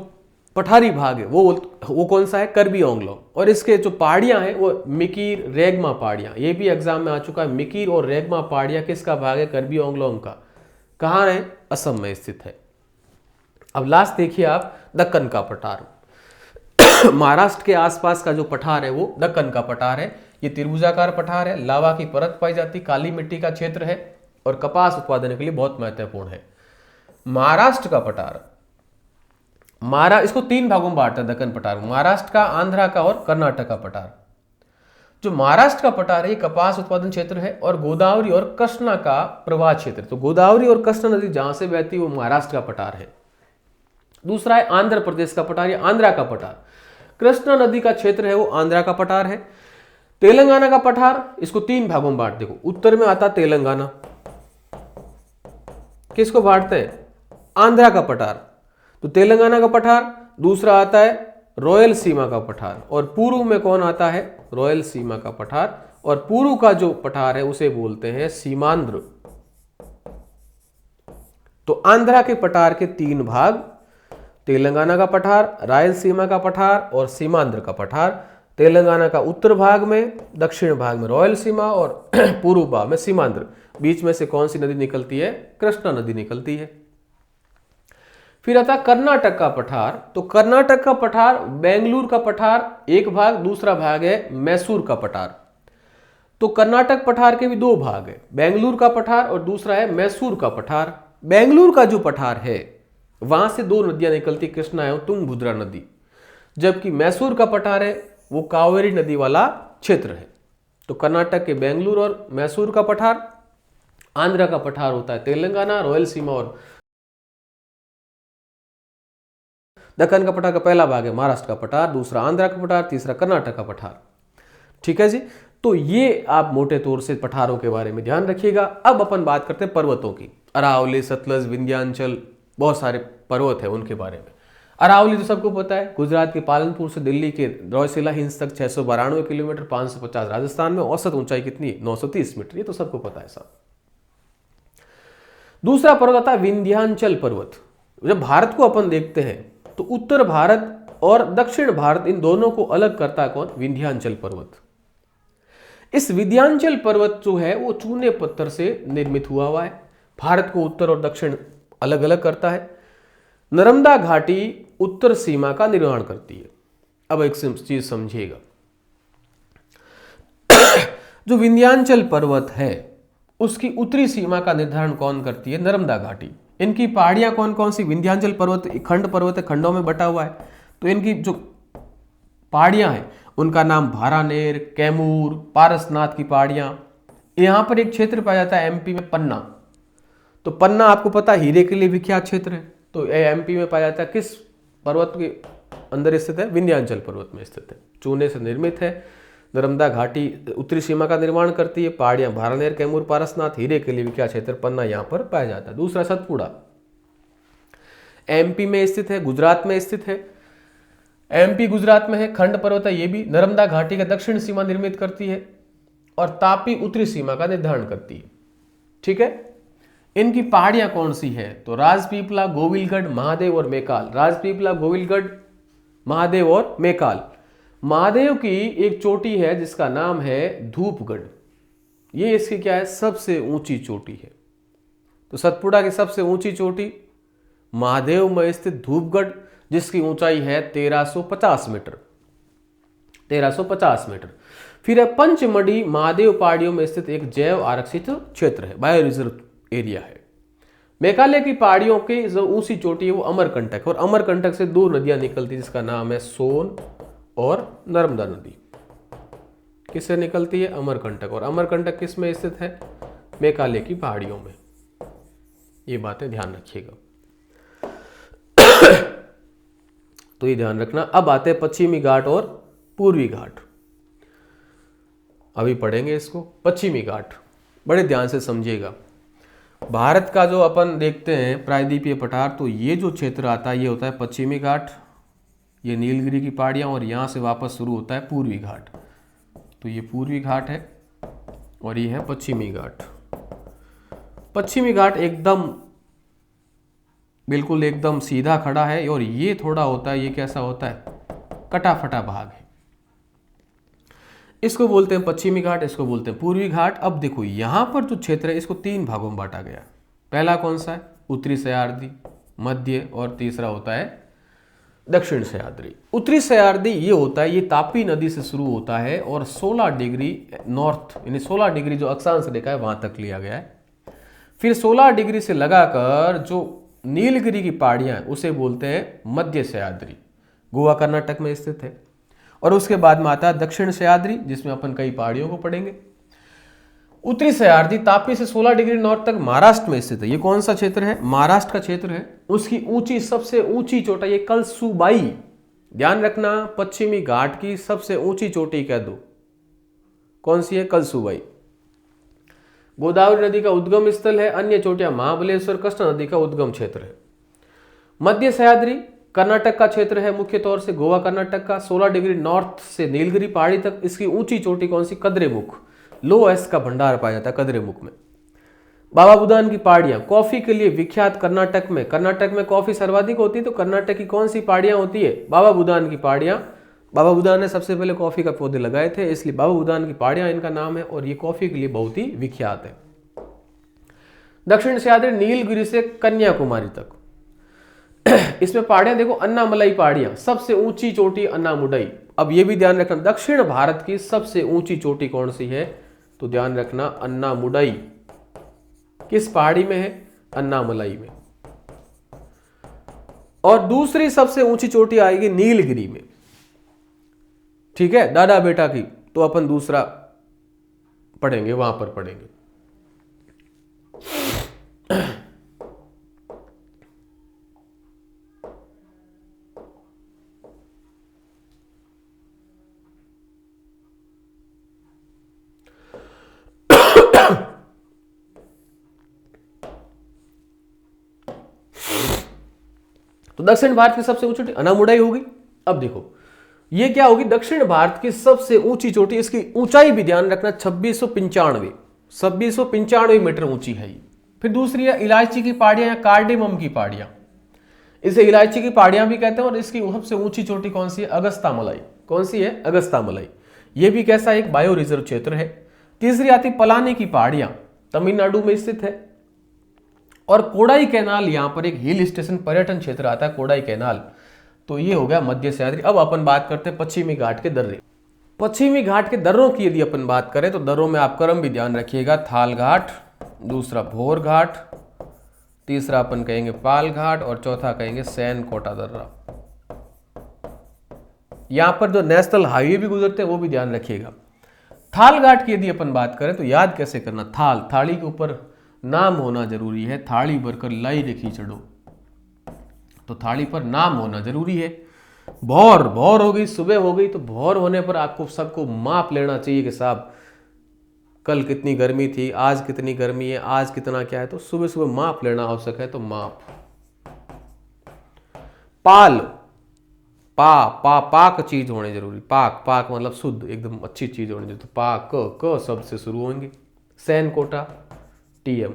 पठारी भाग है वो कौन सा है? करबी ओंगलोंग। और इसके जो पहाड़ियां हैं वो मिकीर, रेगमा पहाड़ियां, ये भी एग्जाम में आ चुका है। मिकीर और रेगमा पहाड़ियां किसका भाग है? करबी ओंगलोंग का। कहाँ है? असम में स्थित है। अब लास्ट देखिए आप, दक्कन का पठार। महाराष्ट्र के आसपास का जो पठार है वो दक्कन का पठार है। ये त्रिभुजाकार पठार है, लावा की परत पाई जाती, काली मिट्टी का क्षेत्र है और कपास उत्पादन के लिए बहुत महत्वपूर्ण है। महाराष्ट्र का पठार, इसको 3 भागों में बांटता है दक्कन पठार, महाराष्ट्र का, आंध्रा का और कर्नाटक का पठार। जो महाराष्ट्र का पठार है ये कपास उत्पादन क्षेत्र है और गोदावरी और कृष्णा का प्रवाह क्षेत्र। तो गोदावरी और कृष्णा नदी जहां से बहती है वो महाराष्ट्र का पठार है। दूसरा है आंध्र प्रदेश का पठार, या आंध्रा का पठार। कृष्णा नदी का क्षेत्र है वो आंध्रा का पठार है। तेलंगाना का पठार, इसको 3 भागों में बांट, देखो उत्तर में आता तेलंगाना, किसको बांटते हैं? आंध्रा का पठार, तो तेलंगाना का पठार। दूसरा आता है रॉयल सीमा का पठार, और पूर्व में कौन आता है? रॉयल सीमा का पठार। और पूर्व का जो पठार है उसे बोलते हैं सीमांध्र। तो आंध्रा के पठार के 3 भाग, तेलंगाना का पठार, रायलसीमा का पठार और सीमांध्र का पठार। तेलंगाना का उत्तर भाग में, दक्षिण भाग में रॉयल सीमा और पूर्व भाग में सीमांध्र। बीच में से कौन सी नदी निकलती है? कृष्णा नदी निकलती है। फिर आता कर्नाटक का पठार। तो कर्नाटक का पठार, बेंगलुरु का पठार एक भाग, दूसरा भाग है मैसूर का पठार। तो कर्नाटक पठार के भी 2 भाग है, बेंगलुरु का पठार और दूसरा है मैसूर का पठार। बेंगलुरु का जो पठार है वहां से 2 नदियां निकलती, कृष्णा एवं तुंगभद्रा नदी, जबकि मैसूर का पठार है वो कावेरी नदी वाला क्षेत्र है। तो कर्नाटक के बेंगलुरु और मैसूर का पठार, आंध्र का पठार होता है तेलंगाना, रॉयल सीमा और दक्कन का पठार का पहला भाग है महाराष्ट्र का पठार, दूसरा आंध्र का पठार, तीसरा कर्नाटक का पठार। ठीक है जी, तो ये आप मोटे तौर से पठारों के बारे में ध्यान रखिएगा। अब अपन बात करते हैं पर्वतों की। अरावली, सतलज, विंध्याचल, बहुत सारे पर्वत है उनके बारे में। अरावली तो सबको पता है, गुजरात के पालनपुर से दिल्ली के रौसीला हिल्स तक 692 किलोमीटर, 550 राजस्थान में, औसत ऊंचाई कितनी? 930 मीटर। ये तो सबको पता है साहब। दूसरा पर्वत आता है विंध्याचल पर्वत। जब भारत को अपन देखते हैं तो उत्तर भारत और दक्षिण भारत, इन दोनों को अलग करता है कौन? विंध्याचल पर्वत। इस विंध्याचल पर्वत जो है वो चूने पत्थर से निर्मित हुआ है। भारत को उत्तर और दक्षिण अलग अलग करता है। नर्मदा घाटी उत्तर सीमा का निर्माण करती है। अब एक चीज समझिएगा, जो विंध्याचल पर्वत है उसकी उत्तरी सीमा का निर्धारण कौन करती है? नर्मदा घाटी। इनकी पहाड़ियां कौन कौन सी? विंध्याचल पर्वत खंड पर्वत है, खंडों में बटा हुआ है। तो इनकी जो पहाड़ियां हैं उनका नाम भारानेर, कैमूर, पारसनाथ की पहाड़ियां, यहां पर एक क्षेत्र पाया जाता है एमपी में, पन्ना। तो पन्ना आपको पता है हीरे के लिए विख्यात क्षेत्र है। तो एमपी में पाया जाता है, किस पर्वत के अंदर स्थित है? विंध्याचल पर्वत में स्थित है। चूने से निर्मित है। नर्मदा घाटी उत्तरी सीमा का निर्माण करती है। पहाड़ियां भारानेर, कैमूर, पारसनाथ, हीरे के लिए विख्यात क्षेत्र पन्ना यहाँ पर पाया जाता है। दूसरा सतपुड़ा एमपी में स्थित है, गुजरात में स्थित है। एमपी गुजरात में है, खंड पर्वत है ये भी। नर्मदा घाटी का दक्षिण सीमा निर्मित करती है और तापी उत्तरी सीमा का निर्धारण करती है। ठीक है। इनकी पहाड़ियां कौन सी है? तो राजपीपला, गोविलगढ़, महादेव और मैकाल। राजपीपला, गोविलगढ़, महादेव और मैकाल। महादेव की एक चोटी है जिसका नाम है धूपगढ़। ये इसकी क्या है? सबसे ऊंची चोटी है। तो सतपुड़ा की सबसे ऊंची चोटी महादेव में स्थित धूपगढ़, जिसकी ऊंचाई है 1350 मीटर। 1350 मीटर। फिर है पंचमढ़ी, महादेव पहाड़ियों में स्थित एक जैव आरक्षित क्षेत्र है, बायो रिजर्व एरिया है। मेघालय की पहाड़ियों की जो ऊंची चोटी है वो अमरकंटक, और अमरकंटक से दो नदियां निकलती है जिसका नाम है सोन और नर्मदा नदी। किससे निकलती है? अमरकंटक। और अमरकंटक किस में स्थित है? मेघालय की पहाड़ियों में। ये बातें ध्यान रखिएगा। तो ये ध्यान रखना। अब आते हैं पश्चिमी घाट और पूर्वी घाट। अभी पढ़ेंगे इसको। पश्चिमी घाट बड़े ध्यान से समझिएगा। भारत का जो अपन देखते हैं प्रायद्वीपीय पठार, तो ये जो क्षेत्र आता है ये होता है पश्चिमी घाट, ये नीलगिरी की पहाड़ियाँ, और यहाँ से वापस शुरू होता है पूर्वी घाट। तो ये पूर्वी घाट है और ये है पश्चिमी घाट। पश्चिमी घाट एकदम बिल्कुल एकदम सीधा खड़ा है, और ये थोड़ा होता है, ये कैसा होता है? कटा फटा भाग है। इसको बोलते हैं पश्चिमी घाट, इसको बोलते हैं पूर्वी घाट। अब देखो यहां पर जो क्षेत्र है इसको तीन भागों में बांटा गया। पहला कौन सा है? उत्तरी सह्याद्री, मध्य, और तीसरा होता है दक्षिण सह्याद्री। उत्तरी सह्याद्री ये होता है, ये तापी नदी से शुरू होता है और 16 डिग्री नॉर्थ, यानी 16 डिग्री जो अक्षांश रेखा है वहां तक लिया गया है। फिर 16 डिग्री से लगाकर जो नीलगिरी की पहाड़ियां हैं उसे बोलते हैं मध्य सह्याद्री, गोवा कर्नाटक में स्थित है। और उसके बाद में आता है दक्षिण सह्याद्री, जिसमें अपन कई पहाड़ियों को पढ़ेंगे। उत्तरी सह्याद्री तापी से 16 डिग्री नॉर्थ तक महाराष्ट्र में स्थित है। ये कौन सा क्षेत्र है? महाराष्ट्र का क्षेत्र है। उसकी ऊंची, सबसे ऊंची चोटी ये कलसुबाई। ध्यान रखना, पश्चिमी घाट की सबसे ऊंची चोटी कह दो, कौन सी है? कलसुबाई। गोदावरी नदी का उद्गम स्थल है। अन्य चोटियां महाबलेश्वर, कृष्णा नदी का उद्गम क्षेत्र है। मध्य सह्याद्री कर्नाटक का क्षेत्र है, मुख्य तौर से गोवा कर्नाटक का। 16 डिग्री नॉर्थ से नीलगिरी पहाड़ी तक। इसकी ऊंची चोटी कौन सी? कद्रेमुख। लो एस का भंडार पाया जाता है कद्रेमुख में। बाबा बुदान की पहाड़ियां कॉफी के लिए विख्यात कर्नाटक में। कर्नाटक में कॉफी सर्वाधिक होती है, तो कर्नाटक की कौन सी पहाड़ियां होती है? बाबा बुदान की पहाड़ियां। बाबा बुदान ने सबसे पहले कॉफी का पौधे लगाए थे, इसलिए बाबा बुदान की पहाड़ियां इनका नाम है, और ये कॉफी के लिए बहुत ही विख्यात है। दक्षिण सह्याद्री नीलगिरी से कन्याकुमारी तक। इसमें पहाड़ियां देखो, अन्नामलाई पहाड़ियां, सबसे ऊंची चोटी अन्नामुडई। अब ये भी ध्यान रखना, दक्षिण भारत की सबसे ऊंची चोटी कौन सी है? तो ध्यान रखना अन्नामुडई। किस पहाड़ी में है? अन्नामलाई में। और दूसरी सबसे ऊंची चोटी आएगी नीलगिरी में। ठीक है, दादा बेटा की, तो अपन दूसरा पढ़ेंगे, वहां पर पढ़ेंगे। तो दक्षिण भारत की सबसे ऊंची चोटी अन्नामुडई होगी। अब देखो ये क्या होगी? दक्षिण भारत की सबसे ऊंची चोटी, इसकी ऊंचाई भी ध्यान रखना 2695 मीटर ऊंची है। फिर दूसरी है इलायची की पहाड़ियां या कार्डेमम की पहाड़ियां। इसे इलायची की पहाड़ियां भी कहते हैं। और इसकी सबसे ऊंची चोटी कौन सी है? अगस्तामलाई। कौन सी है? अगस्तामलाई। यह भी कैसा एक बायो रिजर्व क्षेत्र है। तीसरी आती पलानी की पहाड़ियां, तमिलनाडु में स्थित है। और कोडाई कैनाल, यहां पर एक हिल स्टेशन पर्यटन क्षेत्र आता है कोडाई कैनाल। तो ये हो गया मध्य सह्याद्री। अब अपन बात करते हैं पश्चिमी घाट के दर्रे। पश्चिमी घाट के दर्रों की यदि अपन बात करें तो दर्रों में आप क्रम भी ध्यान रखिएगा। थाल घाट, दूसरा भोर घाट, तीसरा अपन कहेंगे पाल घाट, और चौथा कहेंगे सैन कोटा दर्रा। यहां पर जो नेशनल हाईवे भी गुजरते हैं वो भी ध्यान रखिएगा। थाल घाट की यदि अपन बात करें तो याद कैसे करना, थाल, थाली के ऊपर नाम होना जरूरी है, थाली भरकर लाई रेखी चढ़ो, तो थाली पर नाम होना जरूरी है। भौर, भौर हो गई, सुबह हो गई, तो भौर होने पर आपको सबको माप लेना चाहिए कि साहब कल कितनी गर्मी थी, आज कितनी गर्मी है, आज कितना क्या है, तो सुबह सुबह माप लेना आवश्यक है, तो माप। पाल, पाक चीज होने जरूरी, पाक, पाक मतलब शुद्ध एकदम अच्छी चीज होनी जरूरी, तो पाक, क शब्द से शुरू होंगे। सैन कोटा, टीएम,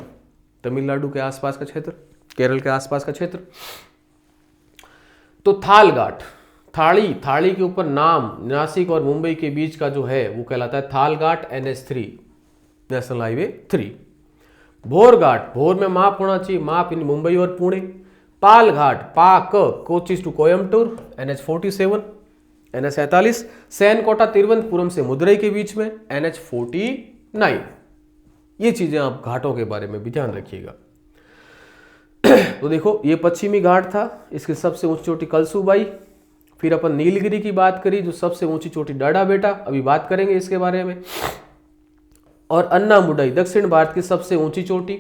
तमिलनाडु के आसपास का क्षेत्र, केरल के आसपास का क्षेत्र। तो थाल घाट, थाली, थाली के ऊपर नाम, नासिक और मुंबई के बीच का जो है वो कहलाता है थाल घाट, NH3, नेशनल हाईवे 3। भोर घाट, भोर में माप होना चाहिए, माप इन मुंबई और पुणे। पाल घाट, पाक, कोचीज टू कोयम्बटूर, NH47, NH47। सैन कोटा, तिरुवनंतपुरम से मदुरई के बीच में, NH49। ये चीजें आप घाटों के बारे में भी ध्यान रखिएगा। तो देखो ये पश्चिमी घाट था, इसकी सबसे ऊंची चोटी कलसूबाई। फिर अपन नीलगिरी की बात करी, जो सबसे ऊंची चोटी डाडा बेटा, अभी बात करेंगे इसके बारे में। और अन्नामुडई, दक्षिण भारत की सबसे ऊंची चोटी।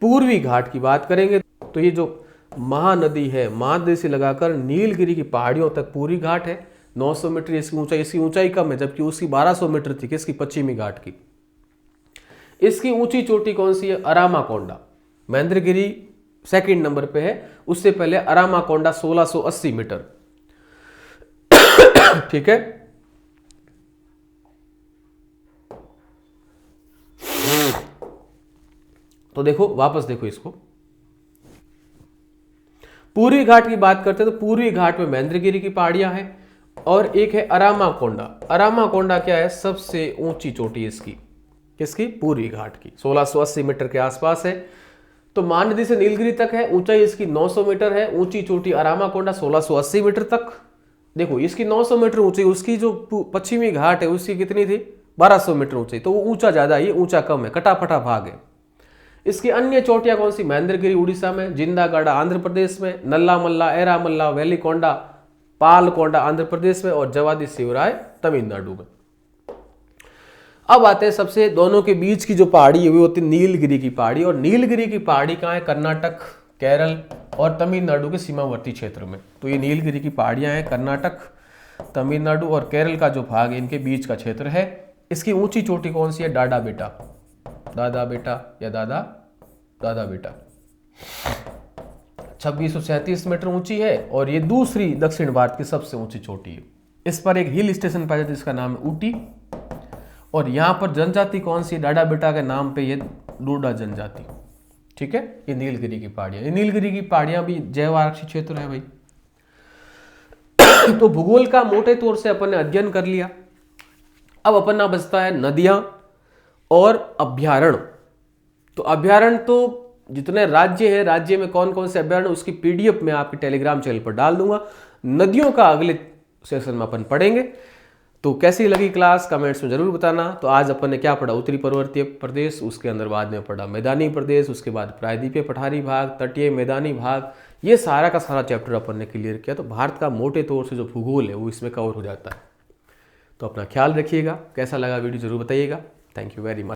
पूर्वी घाट की बात करेंगे तो ये जो महानदी है, महानदी से लगाकर नीलगिरी की पहाड़ियों तक पूर्वी घाट है, 900 मीटर इसकी ऊंचाई कम है, जबकि उसकी 1200 मीटर थी, किसकी, पश्चिमी घाट की। इसकी ऊंची चोटी कौन सी है, अरामाकोंडा। महेंद्रगिरी सेकंड नंबर पे है, उससे पहले अरामाकोंडा 1680 मीटर। ठीक है। तो देखो वापस देखो इसको, पूर्वी घाट की बात करते हैं तो पूर्वी घाट में महेंद्रगिरी की पहाड़ियां हैं, और एक है अरामाकोंडा। अरामाकोंडा क्या है, सबसे ऊंची चोटी इसकी, किसकी, पूर्वी घाट की, 1680 मीटर के आसपास है। तो महानदी से नीलगिरी तक है, ऊंचाई इसकी 900 मीटर है, ऊंची चोटी अरामाकोंडा 1680 मीटर तक। देखो इसकी 900 मीटर ऊंचाई, उसकी जो पश्चिमी घाट है उसकी कितनी थी, 1200 मीटर ऊंचाई, तो वो ऊंचा ज्यादा है, ये ऊंचा कम है, कटाफटा भाग है। इसकी अन्य चोटियां कौन सी, महेंद्रगिरी उड़ीसा में, जिंदागढ़ आंध्र प्रदेश में, नल्लामल्ला, एरामल्ला, वेलिकोंडा, पालकोंडा आंध्र प्रदेश में, और जवादी शिवराय तमिलनाडु में। अब आते हैं सबसे दोनों के बीच की जो पहाड़ी है वो होती है नीलगिरी की पहाड़ी, और नीलगिरी की पहाड़ी कहाँ है, कर्नाटक, केरल और तमिलनाडु के सीमावर्ती क्षेत्र में। तो ये नीलगिरी की पहाड़ियां हैं, कर्नाटक, तमिलनाडु और केरल का जो भाग है इनके बीच का क्षेत्र है। इसकी ऊंची चोटी कौन सी है, डाडा बेटा, दादा बेटा या दादा, दादा बेटा, 2637 मीटर ऊंची है, और ये दूसरी दक्षिण भारत की सबसे ऊंची चोटी है। इस पर एक हिल स्टेशन पाया जाता है जिसका नाम है ऊटी, और यहां पर जनजाति कौन सी, डाडा बेटा के नाम पे ये डोडा जनजाति। ठीक है, ये नीलगिरी की पहाड़ियां, ये नीलगिरी की पहाड़ियां भी जैव आरक्षित क्षेत्र है भाई। तो भूगोल का मोटे तौर से अपन ने अध्ययन कर लिया। अब अपन ना बचता है नदियां और अभ्यारण्य। तो अभ्यारण्य तो जितने राज्य है, राज्य में कौन कौन से अभ्यारण्य, उसकी पीडीएफ में आपके टेलीग्राम चैनल पर डाल दूंगा। नदियों का अगले सेशन में अपन पढ़ेंगे। तो कैसी लगी क्लास कमेंट्स में जरूर बताना। तो आज अपन ने क्या पढ़ा, उत्तरी पर्वतीय प्रदेश, उसके अंदर बाद में पढ़ा मैदानी प्रदेश, उसके बाद प्रायद्वीपीय पठारी भाग, तटीय मैदानी भाग, ये सारा का सारा चैप्टर अपन ने क्लियर किया। तो भारत का मोटे तौर से जो भूगोल है वो इसमें कवर हो जाता है। तो अपना ख्याल रखिएगा। कैसा लगा वीडियो जरूर बताइएगा। Thank you very much.